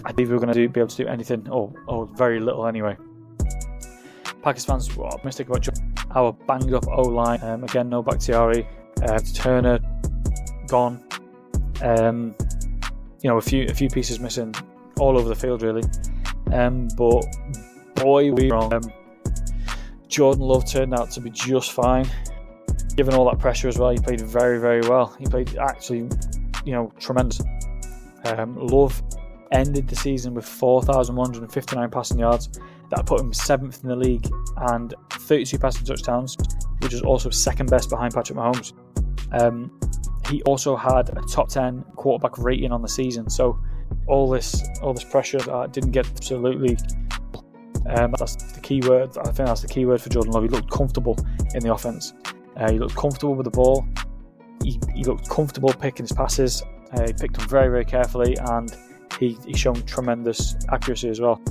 A: I believe we were going to be able to do anything, or very little anyway. Packers fans were optimistic about our banged up O-line. Again, no Bakhtiari, Turner gone. A few pieces missing all over the field, really. But boy, we were wrong. Jordan Love turned out to be just fine. Given all that pressure as well, he played very, very well. He played actually, tremendous. Love ended the season with 4,159 passing yards. That put him 7th in the league, and 32 passing touchdowns, which was also 2nd best behind Patrick Mahomes. He also had a top 10 quarterback rating on the season. So all this pressure didn't get absolutely. That's the key word. I think that's the key word for Jordan Love. He looked comfortable in the offense. He looked comfortable with the ball. He looked comfortable picking his passes. He picked them very, very carefully, and he's shown tremendous accuracy as well.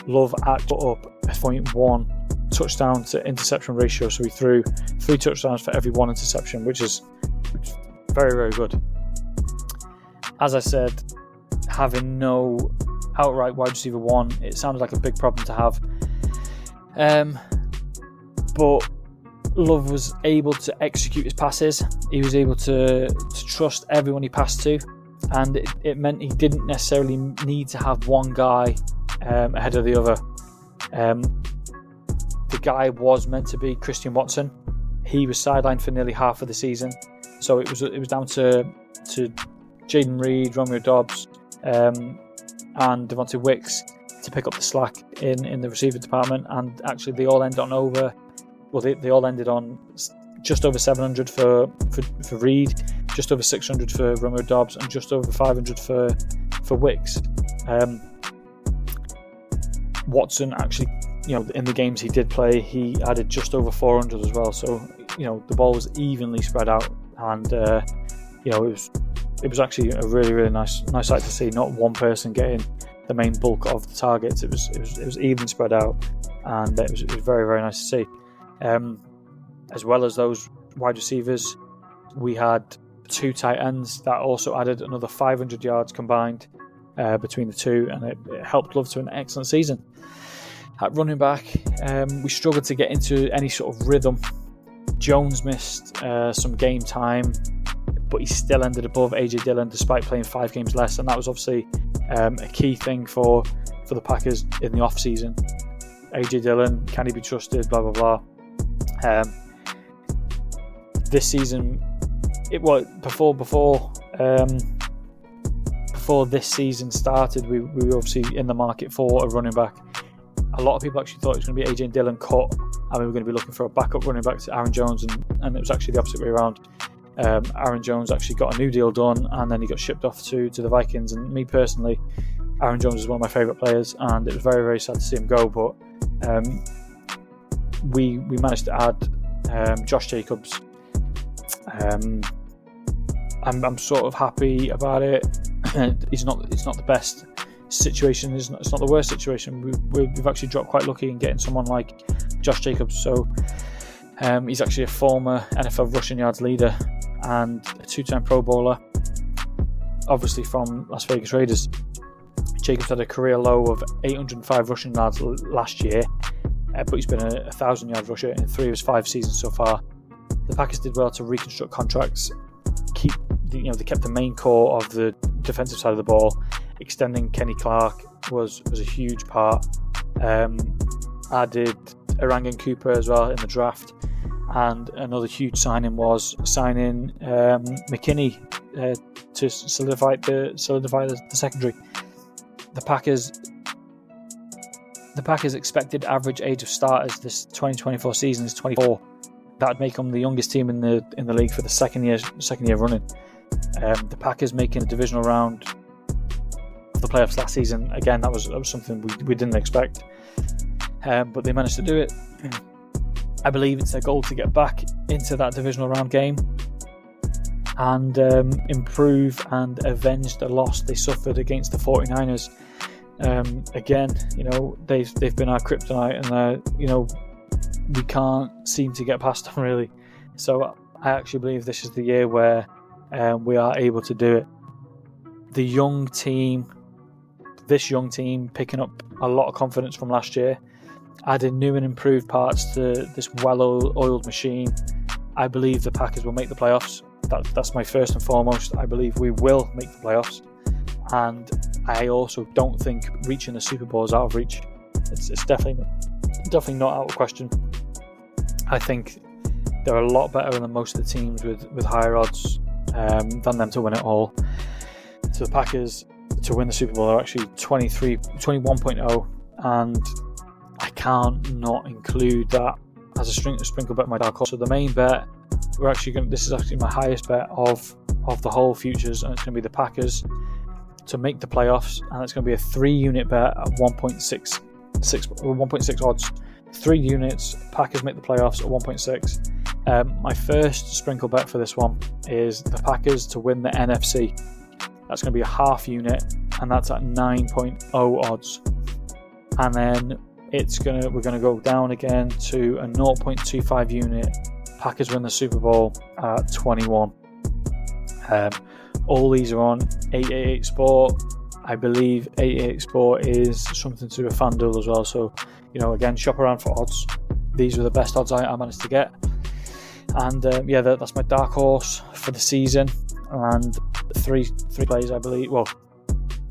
A: Love put up a 0.1 touchdown to interception ratio, so he threw 3 touchdowns for every 1 interception, which is very, very good. As I said, having no outright wide receiver 1, it sounded like a big problem to have. But Love was able to execute his passes. He was able to trust everyone he passed to, and it meant he didn't necessarily need to have one guy ahead of the other. The guy was meant to be Christian Watson. He was sidelined for nearly half of the season, so it was down to Jaden Reed, Romeo Dobbs, and Devontae Wicks to pick up the slack in the receiver department. And actually, they all ended on just over 700 for Reed, just over 600 for Romeo Dobbs, and just over 500 for Wicks. Watson actually, in the games he did play, he added just over 400 as well. So, the ball was evenly spread out, and it was actually a really, really nice sight to see. Not one person getting the main bulk of the targets. It was even spread out, and it was very, very nice to see. As well as those wide receivers, we had 2 tight ends that also added another 500 yards combined between the two, and it helped Love to an excellent season. At running back, we struggled to get into any sort of rhythm. Jones missed some game time, but he still ended above AJ Dillon despite playing 5 games less, and that was obviously a key thing for the Packers in the offseason. AJ Dillon, can he be trusted? Blah blah blah. This season, before this season started, we were obviously in the market for a running back. A lot of people actually thought it was going to be AJ Dillon cut, and we were going to be looking for a backup running back to Aaron Jones, and it was actually the opposite way around. Aaron Jones actually got a new deal done, and then he got shipped off to the Vikings. And me personally, Aaron Jones is one of my favourite players, and it was very, very sad to see him go. But we managed to add Josh Jacobs. I'm sort of happy about it. It's not the best situation. It's not the worst situation. We've actually dropped quite lucky in getting someone like Josh Jacobs. So he's actually a former NFL rushing yards leader and a 2-time Pro Bowler, obviously from Las Vegas Raiders. Jacobs had a career low of 805 rushing yards last year, but he's been a 1,000-yard rusher in 3 of his 5 seasons so far. The Packers did well to reconstruct contracts. They kept the main core of the defensive side of the ball. Extending Kenny Clark was a huge part. Added Orangan Cooper as well in the draft, and another huge signing was signing McKinney to solidify the secondary. The Packers' expected average age of starters this 2024 season is 24. That'd make them the youngest team in the league for the second year running. The Packers making a divisional round of the playoffs last season, again, that was something we didn't expect, but they managed to do it. I believe it's their goal to get back into that divisional round game and improve and avenge the loss they suffered against the 49ers. Again, they've been our kryptonite, and we can't seem to get past them really. So I actually believe this is the year where we are able to do it. This young team picking up a lot of confidence from last year, adding new and improved parts to this well-oiled machine. I believe the Packers will make the playoffs. That's my first and foremost. I believe we will make the playoffs, and I also don't think reaching the Super Bowl is out of reach. It's definitely not out of question. I think they're a lot better than most of the teams with higher odds than them to win it all. So the Packers to win the Super Bowl are actually 21.0, and I can't not include that as a sprinkle bet in my dark horse. So the main bet, this is actually my highest bet of the whole futures, and it's going to be the Packers to make the playoffs, and it's going to be a 3-unit bet at 1.6 odds. 3 units, Packers make the playoffs at 1.6. My first sprinkle bet for this one is the Packers to win the NFC. That's going to be a half unit, and that's at 9.0 odds. And then we're going to go down again to a 0.25 unit. Packers win the Super Bowl at 21. All these are on 888 Sport. I believe 888 Sport is something to do with FanDuel as well. So, again, shop around for odds. These were the best odds I managed to get. And that's my dark horse for the season. And three plays, I believe. Well,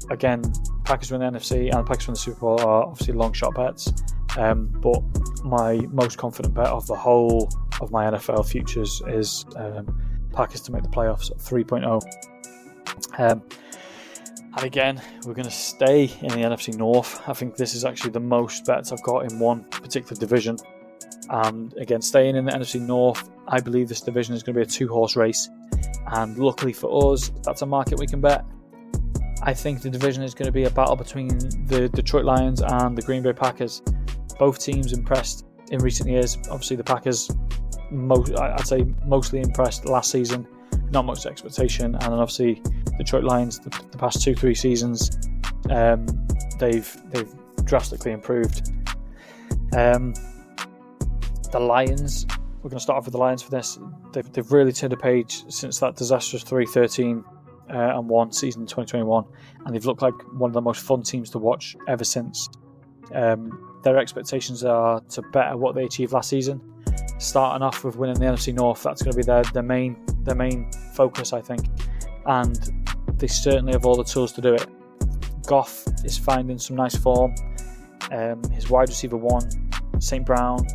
A: again, Packers win the NFC and Packers win the Super Bowl are obviously long shot bets. But my most confident bet of the whole of my NFL futures is Packers to make the playoffs at 3.0. And again, we're going to stay in the NFC North. I think this is actually the most bets I've got in one particular division. And again, staying in the NFC North, I believe this division is going to be a 2-horse race. And luckily for us, that's a market we can bet. I think the division is going to be a battle between the Detroit Lions and the Green Bay Packers. Both teams impressed in recent years. Obviously, the Packers, I'd say mostly impressed last season. Not much expectation. And then obviously, Detroit Lions, the past 2-3 seasons, they've drastically improved. The Lions, we're going to start off with the Lions for this. They've really turned a page since that disastrous 3-13-1 season in 2021, and they've looked like one of the most fun teams to watch ever since. their expectations are to better what they achieved last season. Starting off with winning the NFC North, that's going to be their main focus, I think. And they certainly have all the tools to do it. Goff is finding some nice form. His wide receiver one, St. Brown,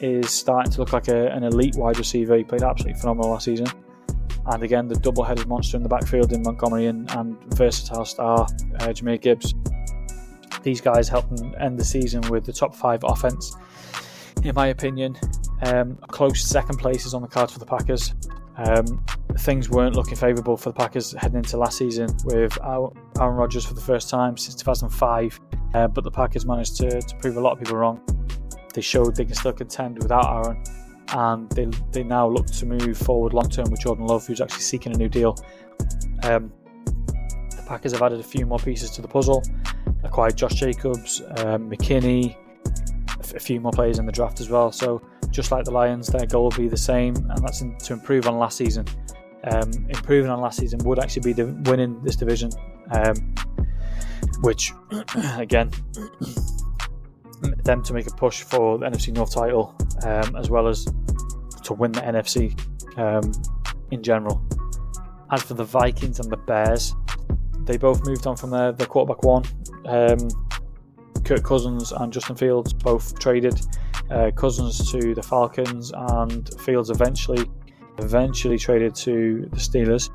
A: is starting to look like an elite wide receiver. He played absolutely phenomenal last season. And again, the double-headed monster in the backfield in Montgomery and versatile star Jahmyr Gibbs. These guys helped them end the season with the top 5 offense. In my opinion, a close second place is on the cards for the Packers. Things weren't looking favourable for the Packers heading into last season with Aaron Rodgers for the first time since 2005. But the Packers managed to prove a lot of people wrong. They showed they can still contend without Aaron, and they now look to move forward long term with Jordan Love, who's actually seeking a new deal. The Packers have added a few more pieces to the puzzle, acquired Josh Jacobs, McKinney, a few more players in the draft as well. So just like the Lions, their goal will be the same, and that's to improve on last season. Improving on last season would actually be winning this division, which again, them to make a push for the NFC North title, as well as to win the NFC in general. As for the Vikings and the Bears, they both moved on from their quarterback one. Kirk Cousins and Justin Fields both traded. Cousins to the Falcons, and Fields eventually traded to the Steelers.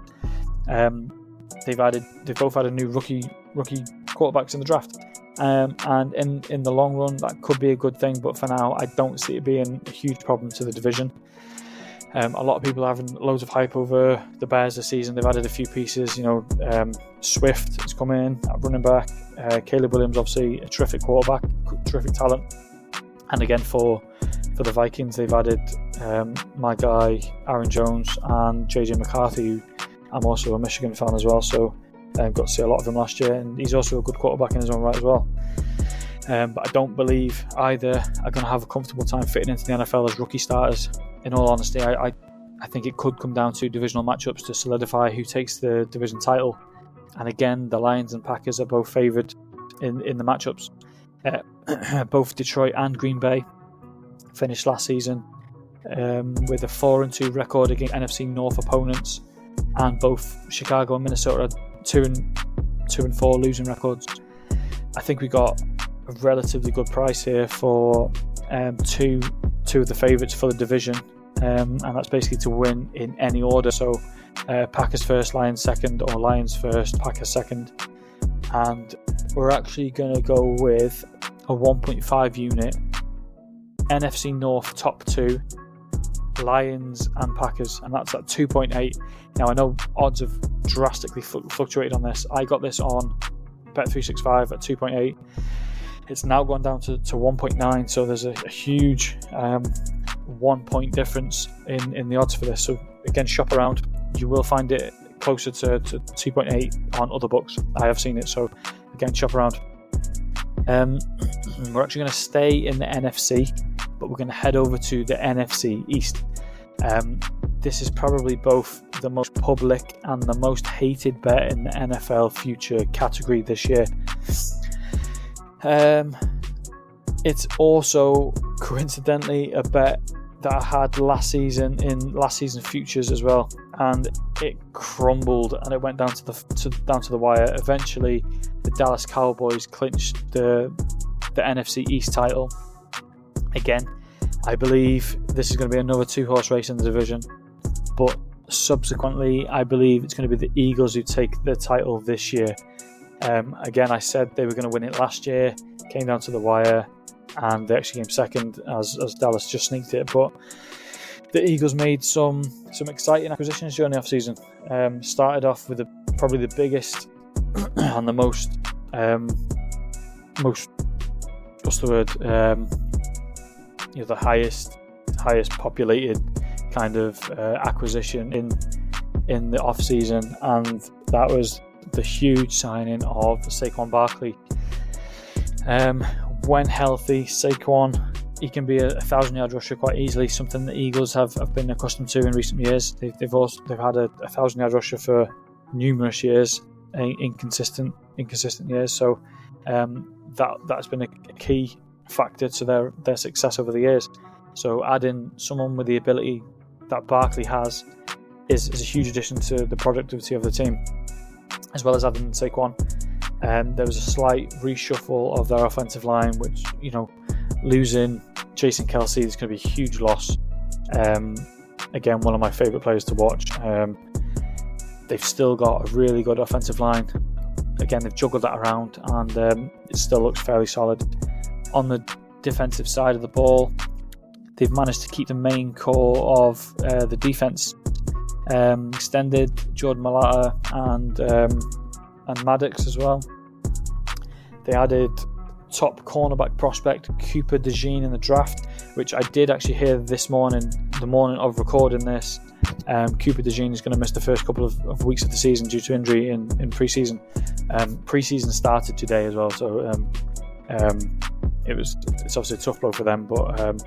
A: They've both added new rookie quarterbacks in the draft. And in the long run, that could be a good thing, but for now, I don't see it being a huge problem to the division. A lot of people are having loads of hype over the Bears this season. They've added a few pieces. Swift has come in at running back. Caleb Williams, obviously a terrific quarterback, terrific talent. And again, for the Vikings, they've added my guy Aaron Jones and JJ McCarthy, who I'm also a Michigan fan as well. So got to see a lot of him last year, and he's also a good quarterback in his own right as well. But I don't believe either are going to have a comfortable time fitting into the NFL as rookie starters. In all honesty, I think it could come down to divisional matchups to solidify who takes the division title. And again, the Lions and Packers are both favoured in the matchups. Both Detroit and Green Bay finished last season with a 4-2 record against NFC North opponents, and both Chicago and Minnesota are 2-4 losing records. I think we got a relatively good price here for two of the favourites for the division, and that's basically to win in any order. So Packers first, Lions second, or Lions first, Packers second. And we're actually going to go with a 1.5 unit NFC North top 2, Lions and Packers, and that's at 2.8. Now I know odds have drastically fluctuated on this. I got this on Bet365 at 2.8. It's now gone down to 1.9, so there's a huge 1 point difference in the odds for this. So again, shop around. You will find it closer to 2.8 on other books. I have seen it, so again, shop around. We're actually going to stay in the NFC, but we're going to head over to the NFC East. This is probably both the most public and the most hated bet in the NFL future category this year. It's also coincidentally a bet that I had last season in last season futures as well, and it crumbled and it went down to the wire. Eventually, the Dallas Cowboys clinched the NFC East title. Again, I believe this is going to be another 2-horse race in the division, but subsequently, I believe it's going to be the Eagles who take the title this year. Again, I said they were going to win it last year, came down to the wire, and they actually came second as Dallas just sneaked it. But the Eagles made some exciting acquisitions during the offseason. Started off with probably the biggest and the most what's the word? The highest populated kind of acquisition in the offseason, and that was the huge signing of Saquon Barkley. When healthy, Saquon, he can be a 1,000-yard rusher quite easily, something the Eagles have been accustomed to in recent years. They've had a 1,000-yard rusher for numerous years, inconsistent years. So that's been a key factor to their success over the years. So adding someone with the ability that Barkley has is a huge addition to the productivity of the team, as well as adding Saquon. There was a slight reshuffle of their offensive line, which, losing Jason Kelce is going to be a huge loss. Again, one of my favourite players to watch. They've still got a really good offensive line. Again, they've juggled that around, and it still looks fairly solid. On the defensive side of the ball, they've managed to keep the main core of the defense extended. Jordan Mailata and Maddox as well. They added top cornerback prospect Cooper DeJean in the draft, which I did actually hear this morning, the morning of recording this. Cooper DeJean is going to miss the first couple of weeks of the season due to injury in preseason. Preseason started today as well, so it's obviously a tough blow for them, but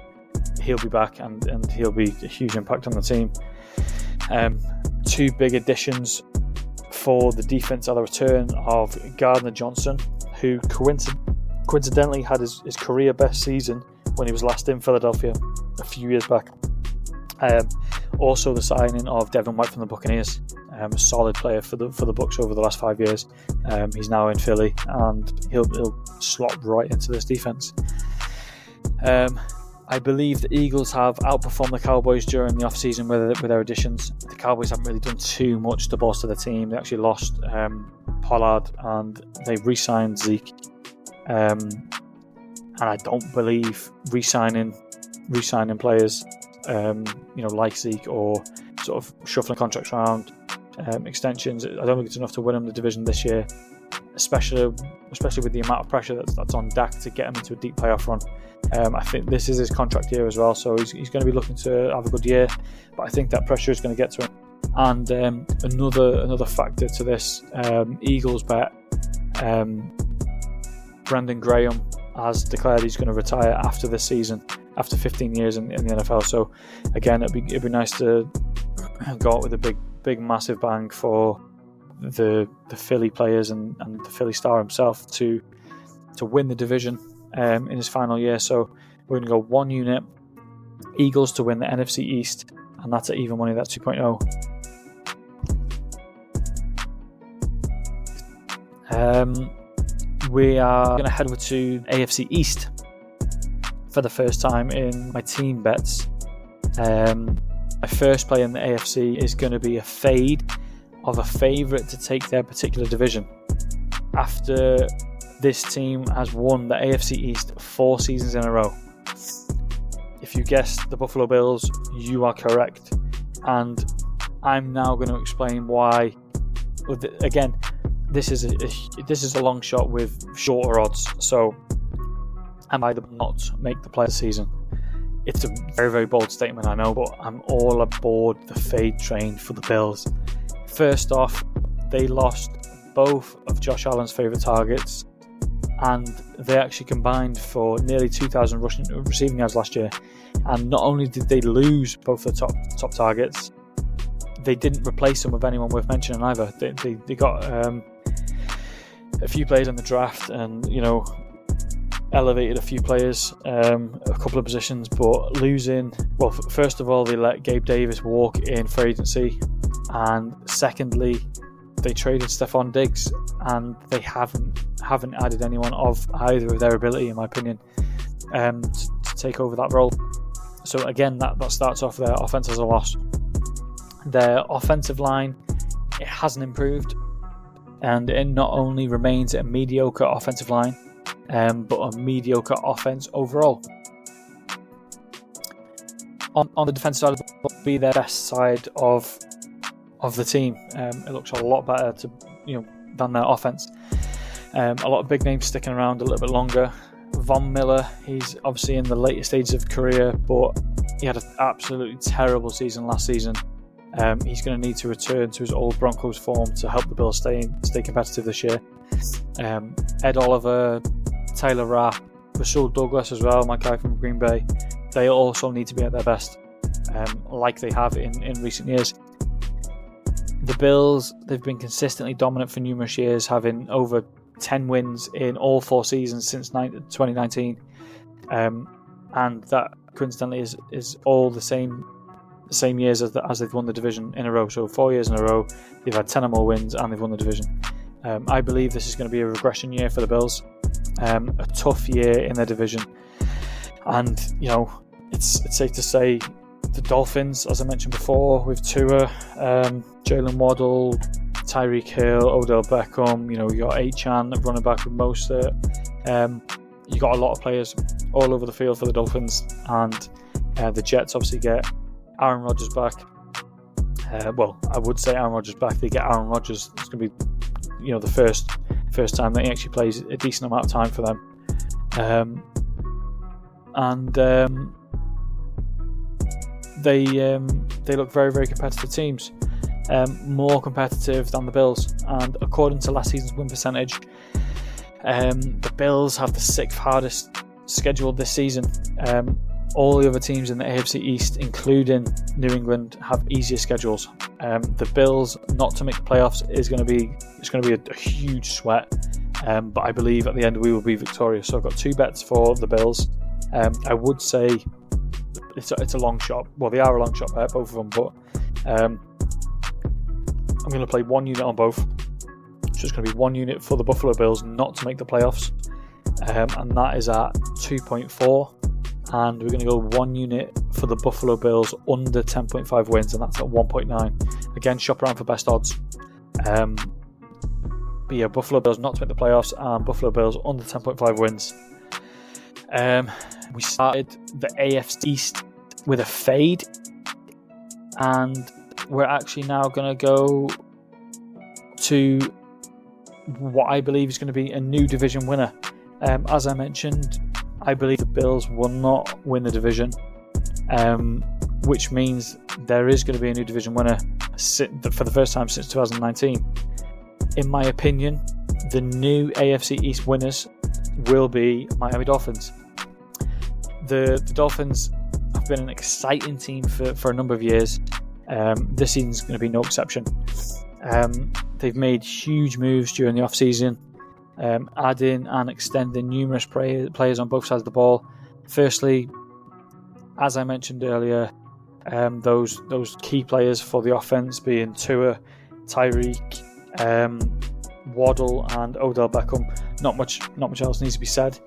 A: he'll be back and he'll be a huge impact on the team. Two big additions for the defense are the return of Gardner Johnson, who coincidentally had his career best season when he was last in Philadelphia a few years back. Also the signing of Devin White from the Buccaneers, a solid player for the Bucs over the last 5 years. He's now in Philly, and he'll slot right into this defense. I believe the Eagles have outperformed the Cowboys during the offseason with their additions. The Cowboys haven't really done too much to bolster the team. They actually lost Pollard, and they re-signed Zeke. And I don't believe re-signing players like Zeke, or sort of shuffling contracts around, extensions, I don't think it's enough to win them the division this year, especially with the amount of pressure that's on Dak to get him into a deep playoff run. I think this is his contract year as well, so he's going to be looking to have a good year, but I think that pressure is going to get to him. And another factor to this, Eagles bet, Brandon Graham has declared he's going to retire after this season, after 15 years in the NFL. So again, it'd be nice to go out with a big massive bang for the Philly players and the Philly star himself to win the division in his final year. So we're going to go one unit, Eagles to win the NFC East, and that's at even money. That's 2.0. We are going to head over to AFC East for the first time in my team bets. My first play in the AFC is going to be a fade of a favourite to take their particular division. After this team has won the AFC East 4 seasons in a row. If you guessed the Buffalo Bills, you are correct. And I'm now going to explain why. Again, this is a long shot with shorter odds, so I might not make the play of the season. It's a very, very bold statement, I know, but I'm all aboard the fade train for the Bills. First off, they lost both of Josh Allen's favourite targets, and they actually combined for nearly 2,000 receiving yards last year. And not only did they lose both the top targets, they didn't replace them with anyone worth mentioning either. They got a few players in the draft, and elevated a few players, a couple of positions, but losing. Well, first of all, they let Gabe Davis walk in free agency, and secondly, they traded Stephon Diggs, and they haven't added anyone of either of their ability, in my opinion, to take over that role. So again, that starts off their offense as a loss. Their offensive line, it hasn't improved, and it not only remains a mediocre offensive line, but a mediocre offense overall. On the defensive side of the ball, be their best side of the team. It looks a lot better than their offense. A lot of big names sticking around a little bit longer. Von Miller, he's obviously in the later stages of career, but he had an absolutely terrible season last season. He's going to need to return to his old Broncos form to help the Bills stay competitive this year. Ed Oliver, Tyler Rapp, Rasul Douglas as well, my guy from Green Bay, they also need to be at their best, like they have in recent years. The Bills, they've been consistently dominant for numerous years, having over 10 wins in all 4 seasons since 2019. and that coincidentally is all the same years as they've won the division in a row. So 4 years in a row, they've had 10 or more wins and they've won the division. I believe this is going to be a regression year for the Bills, a tough year in their division, and it's safe to say the Dolphins, as I mentioned before, with Tua, Jalen Waddle, Tyreek Hill, Odell Beckham, you got Achan running back with Mostert. You got a lot of players all over the field for the Dolphins, and the Jets obviously get Aaron Rodgers back. Well, I would say Aaron Rodgers back. They get Aaron Rodgers. It's going to be, the first time that he actually plays a decent amount of time for them. They look very, very competitive teams. More competitive than the Bills. And according to last season's win percentage, the Bills have the 6th hardest schedule this season. All the other teams in the AFC East, including New England, have easier schedules. The Bills not to make the playoffs is going to be a huge sweat. But I believe at the end we will be victorious. So I've got 2 bets for the Bills. I would say it's a long shot. Well, they are a long shot bet, both of them. But I'm going to play 1 unit on both. So it's going to be 1 unit for the Buffalo Bills not to make the playoffs, and that is at 2.4. And we're going to go 1 unit for the Buffalo Bills under 10.5 wins, and that's at 1.9. Again, shop around for best odds. But yeah, Buffalo Bills not to make the playoffs and Buffalo Bills under 10.5 wins. We started the AFC East with a fade, and we're actually now going to go to what I believe is going to be a new division winner. As I mentioned, I believe the Bills will not win the division, which means there is going to be a new division winner for the first time since 2019. In my opinion, the new AFC East winners will be Miami Dolphins. The Dolphins have been an exciting team for a number of years. This season's going to be no exception. They've made huge moves during the offseason, adding and extending numerous players on both sides of the ball. Firstly, as I mentioned earlier, those key players for the offense being Tua, Tyreek, Waddle and Odell Beckham. Not much else needs to be said.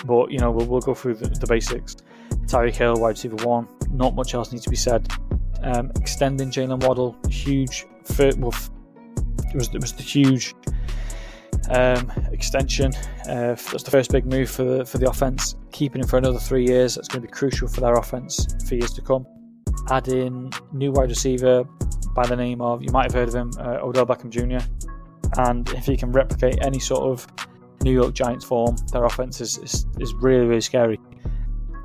A: But we'll go through the basics. Tyreek Hill, wide receiver 1. Not much else needs to be said. Extending Jalen Waddle, huge. It was the huge extension. That's the first big move for the offense. Keeping him for another 3 years. That's going to be crucial for their offense for years to come. Adding new wide receiver by the name of, you might have heard of him, Odell Beckham Jr. And if he can replicate any sort of New York Giants form, their offense is really, really scary.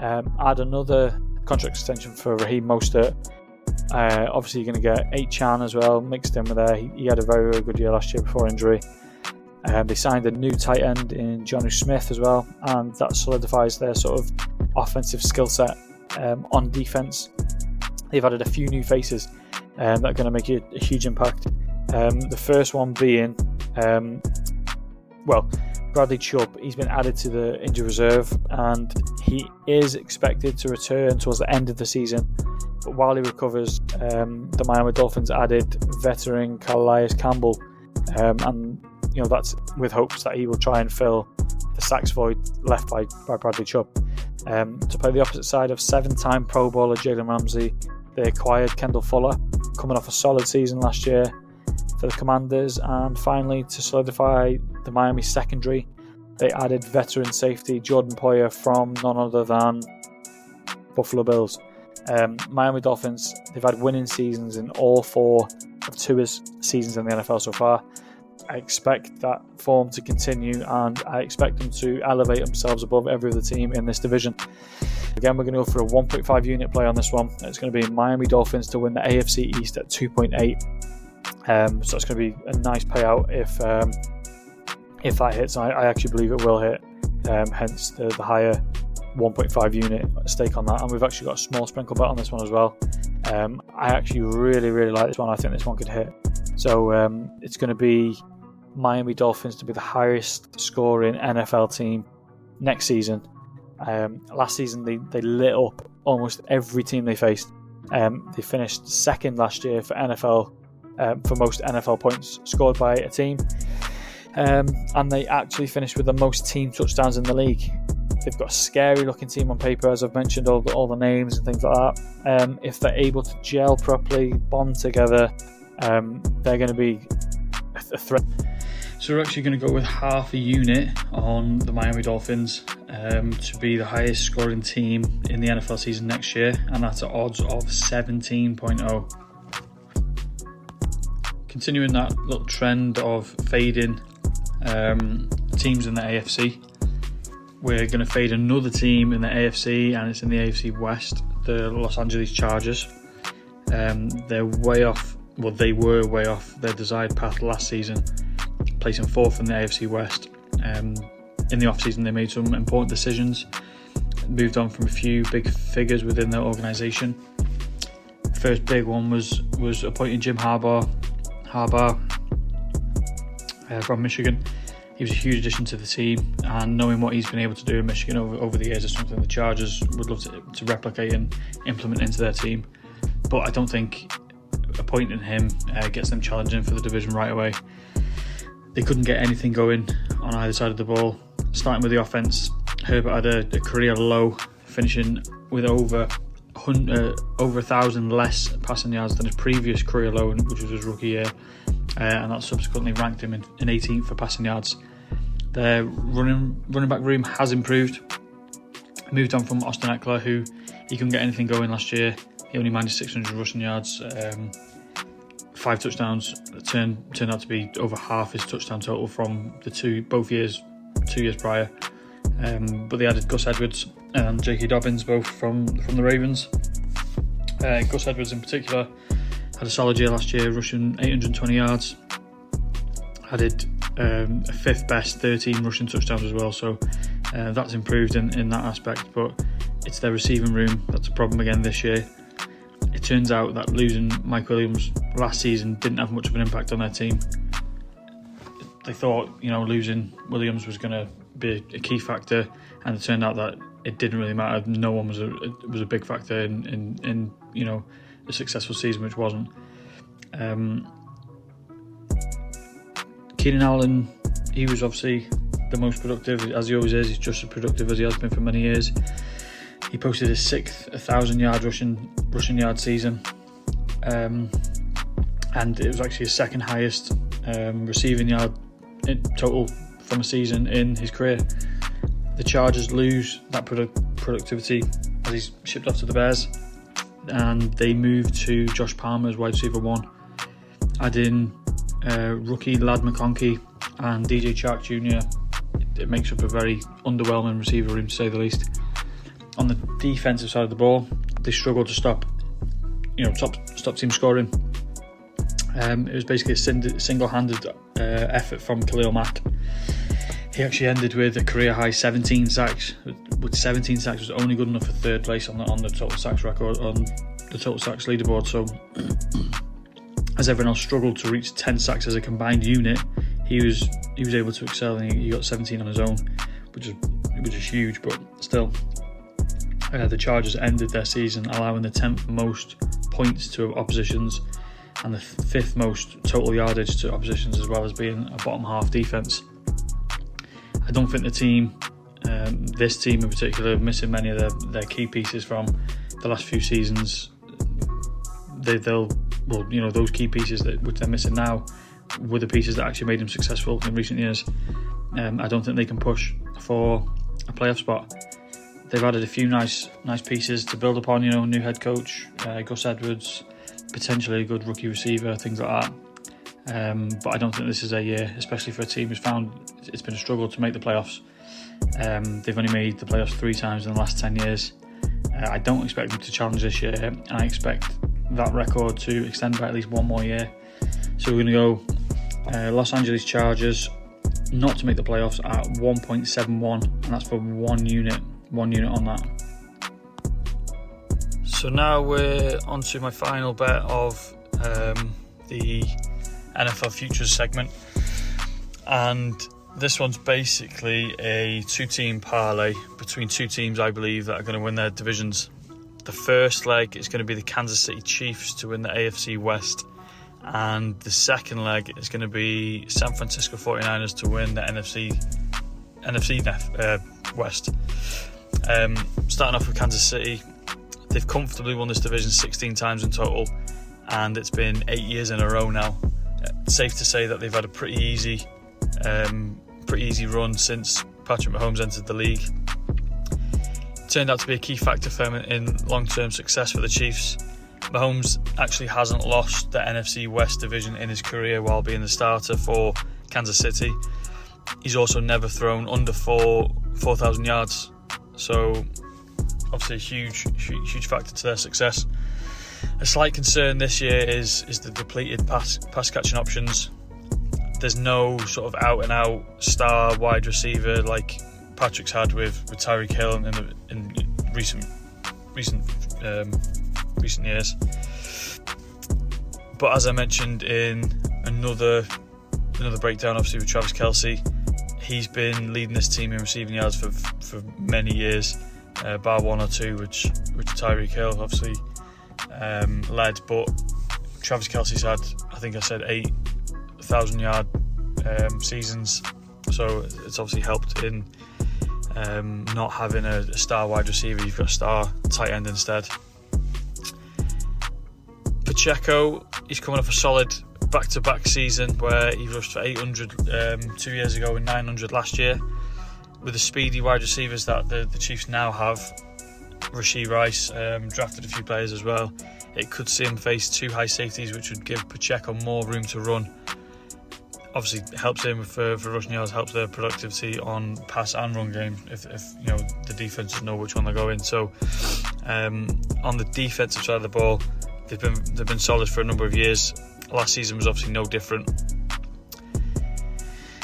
A: Add another contract extension for Raheem Mostert. Obviously you're going to get Achan as well mixed in with there. He had a very, very good year last year before injury. They signed a new tight end in Jonnu Smith as well, and that solidifies their sort of offensive skill set. On defense, they've added a few new faces that are going to make a huge impact. The first one being, Bradley Chubb. He's been added to the injury reserve, and he is expected to return towards the end of the season. But while he recovers, the Miami Dolphins added veteran Calais Campbell, and that's with hopes that he will try and fill the sacks void left by Bradley Chubb. To play the opposite side of 7-time Pro Bowler Jalen Ramsey, they acquired Kendall Fuller, coming off a solid season last year for the Commanders. And finally, to solidify the Miami secondary, they added veteran safety Jordan Poyer from none other than Buffalo Bills. Miami Dolphins, they've had winning seasons in all 4 of Tua's seasons in the NFL so far. I expect that form to continue, and I expect them to elevate themselves above every other team in this division. Again, we're going to go for a 1.5 unit play on this one. It's going to be Miami Dolphins to win the AFC East at 2.8. So it's going to be a nice payout if that hits. I actually believe it will hit, hence the higher 1.5 unit stake on that. And we've actually got a small sprinkle bet on this one as well. I actually really, really like this one. I think this one could hit. So it's going to be Miami Dolphins to be the highest scoring NFL team next season. Last season they lit up almost every team they faced. They finished second last year for NFL for most NFL points scored by a team, and they actually finished with the most team touchdowns in the league. They've got a scary looking team on paper, as I've mentioned, all the names and things like that. If they're able to gel properly, bond together, they're going to be a threat. So we're actually going to go with half a unit on the Miami Dolphins to be the highest scoring team in the NFL season next year, and that's at odds of 17.0. Continuing that little trend of fading teams in the AFC, we're going to fade another team in the AFC, and it's in the AFC West, the Los Angeles Chargers. They're way off, well, they were way off their desired path last season, placing fourth in the AFC West. In the offseason, they made some important decisions, moved on from a few big figures within their organisation. First big one was appointing Jim Harbaugh from Michigan. He was a huge addition to the team, and knowing what he's been able to do in Michigan over the years is something the Chargers would love to replicate and implement into their team. But I don't think appointing him gets them challenging for the division right away. They couldn't get anything going on either side of the ball. Starting with the offense, Herbert had a career low, finishing with over 1,000 less passing yards than his previous career low, which was his rookie year, and that subsequently ranked him in 18th for passing yards. Their running back room has improved. Moved on from Austin Eckler, who he couldn't get anything going last year. He only managed 600 rushing yards, 5 touchdowns. Turned out to be over half his touchdown total from the two years prior. But they added Gus Edwards and J.K. Dobbins, both from the Ravens. Gus Edwards in particular had a solid year last year, rushing 820 yards. Added a fifth best 13 rushing touchdowns as well, so that's improved in that aspect. But it's their receiving room that's a problem again this year. It turns out that losing Mike Williams last season didn't have much of an impact on their team. They thought, losing Williams was going to be a key factor, and it turned out that it didn't really matter. No one was a big factor in a successful season, which wasn't. Keenan Allen, he was obviously the most productive, as he always is. He's just as productive as he has been for many years. He posted his 6th 1,000-yard rushing yard season, and it was actually his second highest receiving yard total from a season in his career. The Chargers lose that productivity as he's shipped off to the Bears, and they move to Josh Palmer as wide receiver 1, adding rookie Ladd McConkey and DJ Chark Jr. It makes up a very underwhelming receiver room, to say the least. On the defensive side of the ball, they struggled to stop team scoring. It was basically a single-handed effort from Khalil Mack. He actually ended with a career-high 17 sacks. With 17 sacks, was only good enough for third place on the total sacks record, on the total sacks leaderboard. So, as everyone else struggled to reach 10 sacks as a combined unit, he was able to excel, and he got 17 on his own, which is huge. But still, the Chargers ended their season allowing the 10th most points to oppositions and the 5th most total yardage to oppositions, as well as being a bottom half defence. I don't think the team, this team in particular, missing many of their key pieces from the last few seasons. Those key pieces which they're missing now were the pieces that actually made them successful in recent years. I don't think they can push for a playoff spot. They've added a few nice pieces to build upon. New head coach, Gus Edwards, potentially a good rookie receiver, things like that. But I don't think this is a year, especially for a team who's found it's been a struggle to make the playoffs. They've only made the playoffs 3 times in the last 10 years. I don't expect them to challenge this year, and I expect that record to extend by at least one more year. So we're going to go Los Angeles Chargers not to make the playoffs at 1.71, and that's for one unit on that. So now we're on to my final bet of the NFL Futures segment, and This one's basically a 2-team parlay between two teams I believe that are going to win their divisions. The first leg is going to be the Kansas City Chiefs to win the AFC West, and the second leg is going to be San Francisco 49ers to win the NFC West. Starting off with Kansas City, they've comfortably won this division 16 times in total, and it's been 8 years in a row now. It's safe to say that they've had a pretty easy run since Patrick Mahomes entered the league. It turned out to be a key factor for him in long-term success for the Chiefs. Mahomes actually hasn't lost the NFC West division in his career while being the starter for Kansas City. He's also never thrown under 4,000 yards, so obviously a huge factor to their success. A slight concern this year is the depleted pass catching options. There's no sort of out-and-out star wide receiver like Patrick's had with Tyreek Hill in recent years. But as I mentioned in another breakdown, obviously with Travis Kelce, he's been leading this team in receiving yards for many years, bar one or two, which Tyreek Hill obviously led. But Travis Kelce's had, I think I said, 8,000 yard seasons, so it's obviously helped in not having a star wide receiver. You've got a star tight end instead. Pacheco, he's coming off a solid back-to-back season where he rushed for 800 2 years ago and 900 last year. With the speedy wide receivers that the Chiefs now have, Rashee Rice drafted a few players as well, it could see him face two high safeties, which would give Pacheco more room to run. Obviously, it helps him for rushing yards, helps their productivity on pass and run game if the defenses know which one they're going. So on the defensive side of the ball, they've been solid for a number of years. Last season was obviously no different.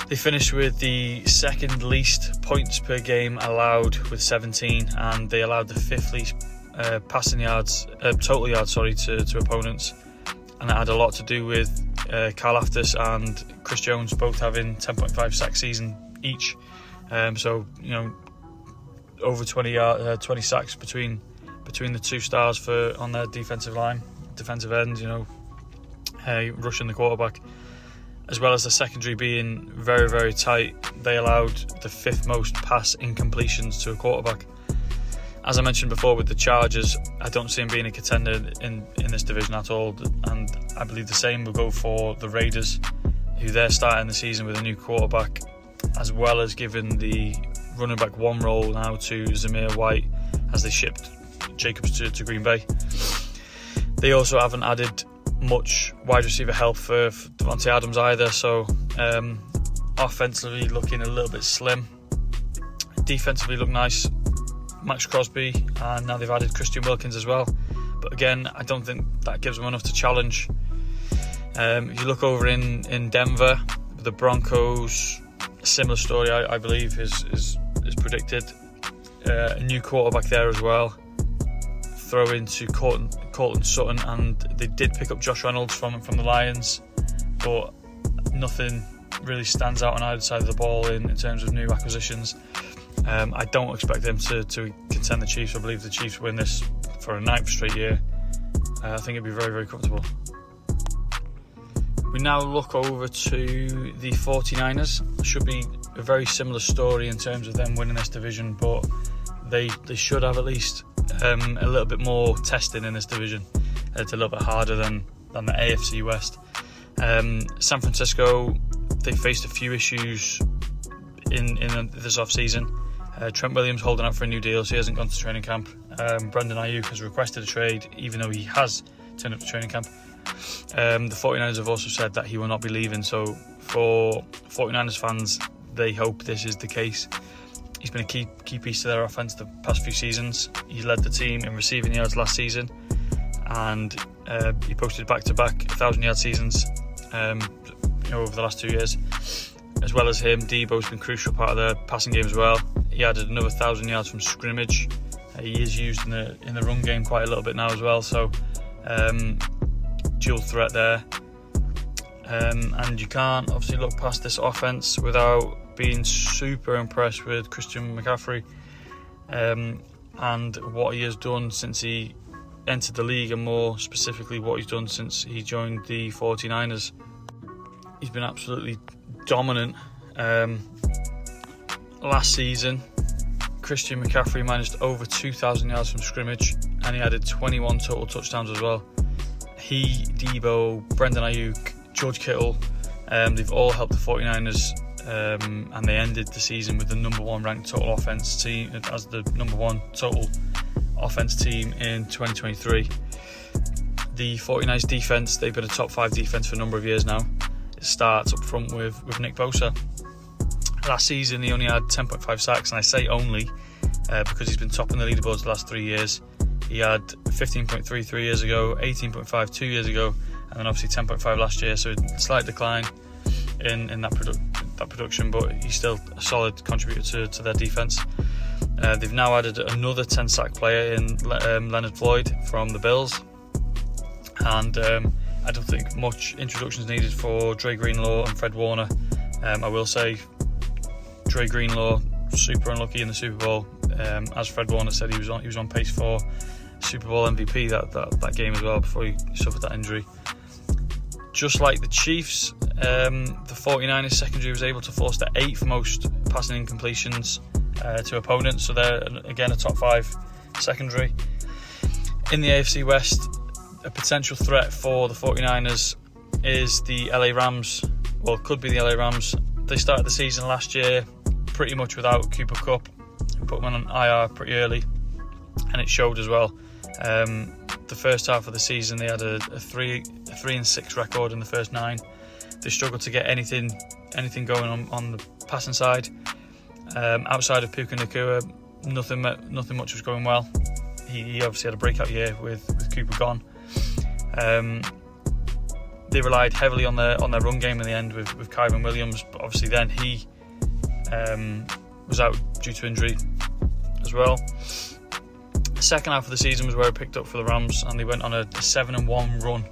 A: They finished with the second least points per game allowed with 17, and they allowed the fifth least total yards to opponents. And that had a lot to do with Karl Aftis and Chris Jones both having 10.5 sack season each. So over 20 sacks between the two stars on their defensive ends. Rushing the quarterback, as well as the secondary being very, very tight. They allowed the fifth most pass incompletions to a quarterback. As I mentioned before with the Chargers, I don't see them being a contender in this division at all, and I believe the same will go for the Raiders, who they're starting the season with a new quarterback, as well as giving the running back one role now to Zamir White as they shipped Jacobs to Green Bay. They also haven't added much wide receiver help for Devontae Adams either, so offensively looking a little bit slim. Defensively look nice, Max Crosby, and now they've added Christian Wilkins as well. But again, I don't think that gives them enough to challenge. If you look over in Denver, the Broncos, a similar story I believe is predicted. A new quarterback there as well. Throw into Cortland Sutton, and they did pick up Josh Reynolds from the Lions, but nothing really stands out on either side of the ball in terms of new acquisitions. I don't expect them to contend the Chiefs. I believe the Chiefs win this for a 9th straight year. I think it'd be very, very comfortable. We now look over to the 49ers. It should be a very similar story in terms of them winning this division, but they should have at least a little bit more testing in this division. It's a little bit harder than the AFC West. San Francisco, they faced a few issues in this offseason. Trent Williams holding out for a new deal, so he hasn't gone to training camp. Brandon Ayuk has requested a trade, even though he has turned up to training camp. The 49ers have also said that he will not be leaving, so for 49ers fans, they hope this is the case. He's been a key piece to their offense the past few seasons. He led the team in receiving yards last season, and he posted back-to-back 1,000-yard seasons over the last 2 years. As well as him, Debo's been a crucial part of their passing game as well. He added another 1,000 yards from scrimmage. He is used in the run game quite a little bit now as well, so dual threat there. And you can't obviously look past this offense without been super impressed with Christian McCaffrey and what he has done since he entered the league, and more specifically what he's done since he joined the 49ers. He's been absolutely dominant. Last season, Christian McCaffrey managed over 2,000 yards from scrimmage, and he added 21 total touchdowns as well. He, Debo, Brendan Ayuk, George Kittle, they've all helped the 49ers, and they ended the season with the number one ranked total offense team, as the number one total offense team in 2023. The 49ers defense, they've been a top 5 defense for a number of years now. It starts up front with Nick Bosa. Last season he only had 10.5 sacks, and I say only because he's been topping the leaderboards the last 3 years. He had 15.3 3 years ago, 18.5 2 years ago, and then obviously 10.5 last year, so a slight decline in that production, but he's still a solid contributor to their defense. They've now added another 10 sack player in Leonard Floyd from the Bills, and I don't think much introduction is needed for Dre Greenlaw and Fred Warner. I will say Dre Greenlaw super unlucky in the Super Bowl. As Fred Warner said, he was on pace for Super Bowl MVP that game as well before he suffered that injury. Just like the Chiefs, the 49ers secondary was able to force the 8th most passing incompletions to opponents, so they're again a top 5 secondary. In the AFC West, a potential threat for the 49ers is the LA Rams. Well, it could be the LA Rams. They started the season last year pretty much without Cooper Kupp, who put them on IR pretty early, and it showed as well. The first half of the season they had a 3-6 record in the first 9. They struggled to get anything going on the passing side. Outside of Puka Nacua, nothing much was going well. He obviously had a breakout year with Cooper gone. They relied heavily on their run game in the end with Kyren Williams, but obviously then he was out due to injury as well. The second half of the season was where it picked up for the Rams, and they went on a 7-1 run,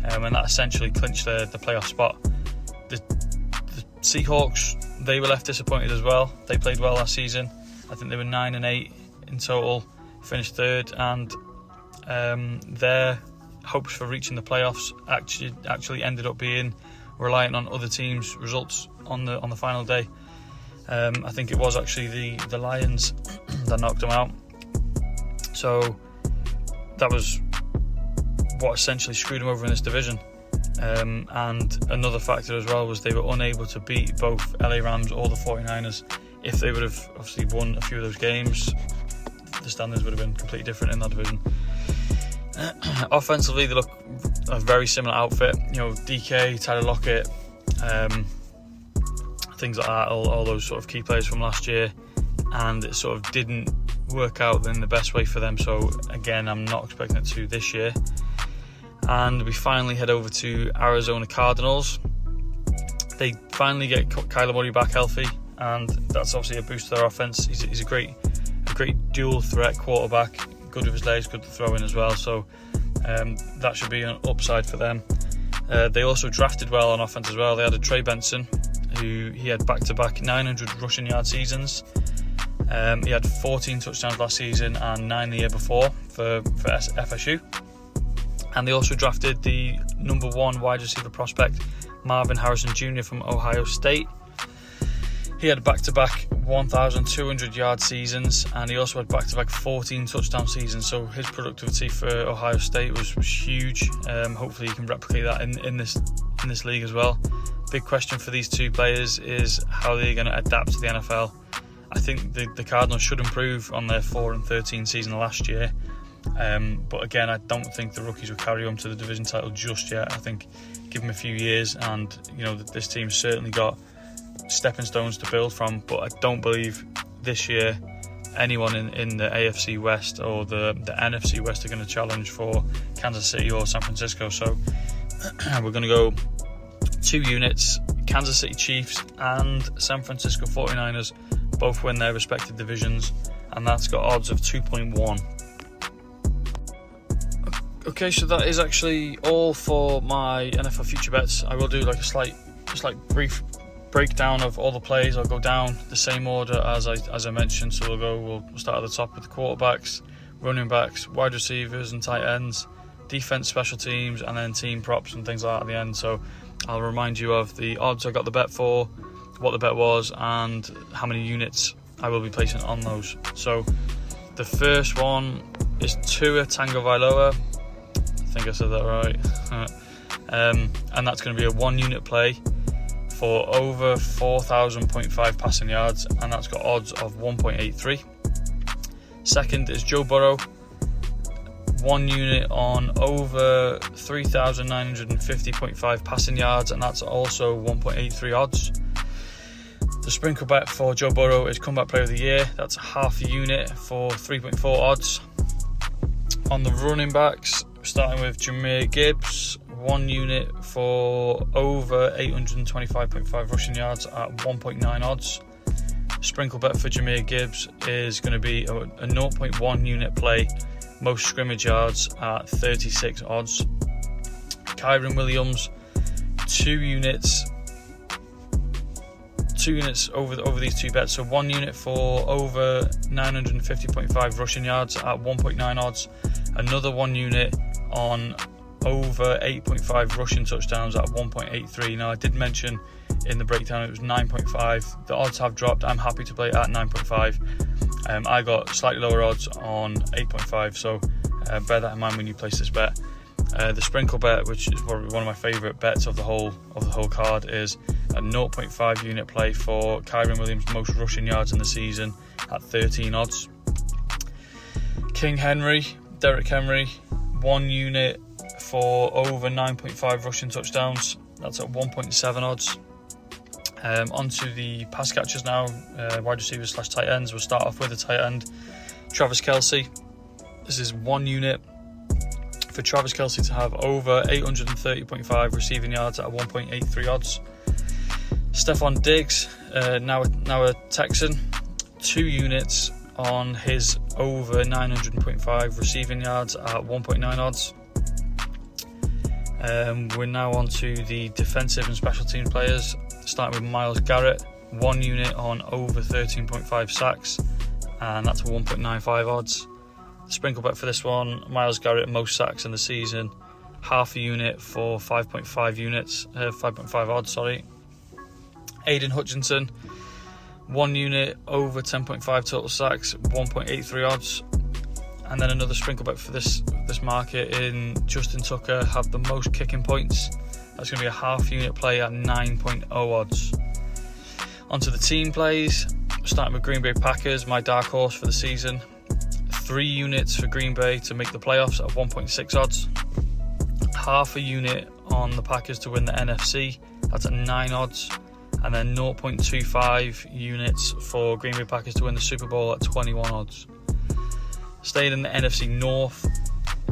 A: and that essentially clinched the playoff spot. The Seahawks, they were left disappointed as well. They played well last season. I think they were 9-8 in total, finished third, and their hopes for reaching the playoffs actually ended up being reliant on other teams' results on the final day. I think it was actually the Lions that knocked them out. So that was what essentially screwed them over in this division. And another factor as well was they were unable to beat both LA Rams or the 49ers. If they would have obviously won a few of those games, the standings would have been completely different in that division. Offensively, they look a very similar outfit. You know, DK, Tyler Lockett, things like that, all those sort of key players from last year, and it sort of didn't work out in the best way for them. So again, I'm not expecting it to this year. And we finally head over to Arizona Cardinals. They finally get Kyler Murray back healthy, and that's obviously a boost to their offense. He's a great dual threat quarterback, good with his legs, good to throw in as well. So that should be an upside for them. They also drafted well on offense as well. They added Trey Benson, who he had back-to-back 900 rushing yard seasons. He had 14 touchdowns last season and 9 the year before for FSU. And they also drafted the number 1 wide receiver prospect, Marvin Harrison Jr. from Ohio State. He had back-to-back 1,200 yard seasons, and he also had back-to-back 14 touchdown seasons. So his productivity for Ohio State was huge. Hopefully he can replicate that in this league as well. Big question for these two players is how they're going to adapt to the NFL. I think the Cardinals should improve on their 4-13 season last year. But again, I don't think the rookies will carry on to the division title just yet. I think give them a few years, and you know this team's certainly got stepping stones to build from. But I don't believe this year anyone in the AFC West or the NFC West are going to challenge for Kansas City or San Francisco. So we're going to go 2 units: Kansas City Chiefs and San Francisco 49ers both win their respective divisions, and that's got odds of 2.1. Okay, so that is actually all for my NFL future bets. I will do like a slight brief breakdown of all the plays. I'll go down the same order as I mentioned. So we'll start at the top with the quarterbacks, running backs, wide receivers and tight ends, defense, special teams, and then team props and things like that at the end. So I'll remind you of the odds I got the bet for, what the bet was, and how many units I will be placing on those. So the first one is Tua Tagovailoa. I think I said that right. And that's going to be a 1 unit play for over 4,000.5 passing yards, and that's got odds of 1.83. Second is Joe Burrow, 1 unit on over 3,950.5 passing yards, and that's also 1.83 odds. The sprinkle bet for Joe Burrow is comeback player of the year. That's half a unit for 3.4 odds. On the running backs, starting with Jahmyr Gibbs, 1 unit for over 825.5 rushing yards at 1.9 odds. Sprinkle bet for Jahmyr Gibbs is going to be a 0.1 unit play, most scrimmage yards at 36 odds. Kyren Williams, 2 units over these two bets. So 1 unit for over 950.5 rushing yards at 1.9 odds. Another 1 unit on over 8.5 rushing touchdowns at 1.83. Now I did mention in the breakdown it was 9.5. The odds have dropped. I'm happy to play at 9.5. I got slightly lower odds on 8.5, so bear that in mind when you place this bet. The sprinkle bet, which is probably one of my favourite bets of the whole card, is a 0.5 unit play for Kyren Williams' most rushing yards in the season at 13 odds. Derrick Henry, 1 unit for over 9.5 rushing touchdowns. That's at 1.7 odds. Onto the pass catchers now, wide receivers / tight ends. We'll start off with the tight end, Travis Kelce. This is 1 unit for Travis Kelce to have over 830.5 receiving yards at 1.83 odds. Stephon Diggs, now a Texan, 2 units on his over 900.5 receiving yards at 1.9 odds. We're now on to the defensive and special team players, starting with Myles Garrett, 1 unit on over 13.5 sacks, and that's 1.95 odds. The sprinkle bet for this one, Myles Garrett, most sacks in the season, half a unit for 5.5 odds. Aiden Hutchinson, 1 unit over 10.5 total sacks, 1.83 odds. And then another sprinkle bet for this market in Justin Tucker, have the most kicking points. That's going to be a half unit play at 9.0 odds. Onto the team plays, starting with Green Bay Packers, my dark horse for the season. 3 units for Green Bay to make the playoffs at 1.6 odds. Half a unit on the Packers to win the NFC, that's at 9 odds. And then 0.25 units for Green Bay Packers to win the Super Bowl at 21 odds. Staying in the NFC North,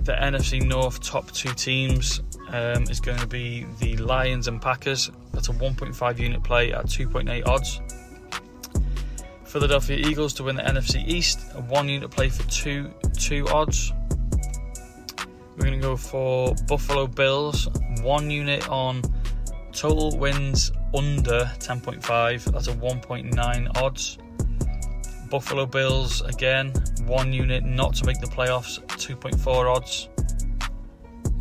A: the NFC North top 2 teams is going to be the Lions and Packers. That's a 1.5 unit play at 2.8 odds. Philadelphia Eagles to win the NFC East, a 1 unit play for 2 odds. We're going to go for Buffalo Bills, 1 unit on total wins under 10.5, that's a 1.9 odds. Buffalo Bills again, 1 unit not to make the playoffs, 2.4 odds.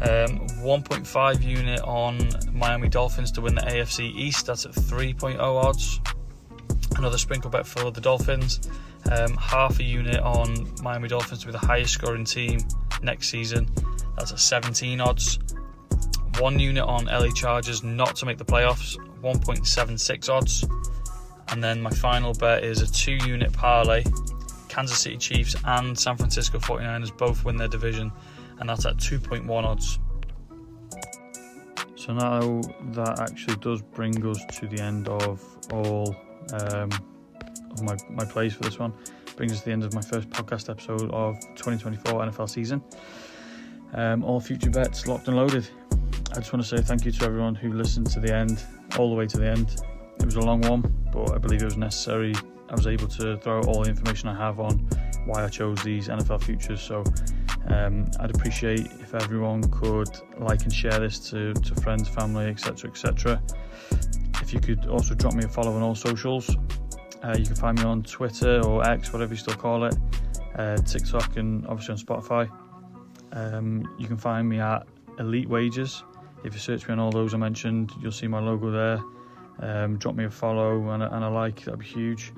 A: 1.5 unit on Miami Dolphins to win the AFC East, that's at 3.0 odds. Another sprinkle bet for the Dolphins, half a unit on Miami Dolphins to be the highest scoring team next season, that's at 17 odds. 1 unit on LA Chargers not to make the playoffs, 1.76 odds. And then my final bet is a 2 unit parlay, Kansas City Chiefs and San Francisco 49ers both win their division, and that's at 2.1 odds. So now that actually does bring us to the end of all of my plays for this one. Brings us to the end of my first podcast episode of 2024 NFL season. All future bets locked and loaded. I just want to say thank you to everyone who listened to the end, all the way to the end. It was a long one, but I believe it was necessary. I was able to throw out all the information I have on why I chose these NFL futures, so I'd appreciate if everyone could like and share this to friends, family, etc. if you could also drop me a follow on all socials. You can find me on Twitter or X, whatever you still call it, TikTok, and obviously on Spotify. You can find me at Elite Wages. If you search me on all those I mentioned, you'll see my logo there. Drop me a follow and a like, that'd be huge.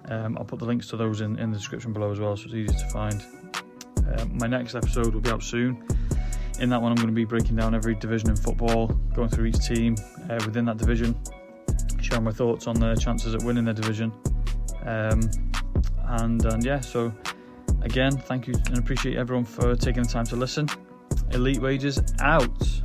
A: I'll put the links to those in the description below as well, so it's easy to find. My next episode will be out soon. In that one, I'm going to be breaking down every division in football, going through each team within that division, sharing my thoughts on their chances at winning their division. And yeah, so again, thank you and appreciate everyone for taking the time to listen. Elite Wages out.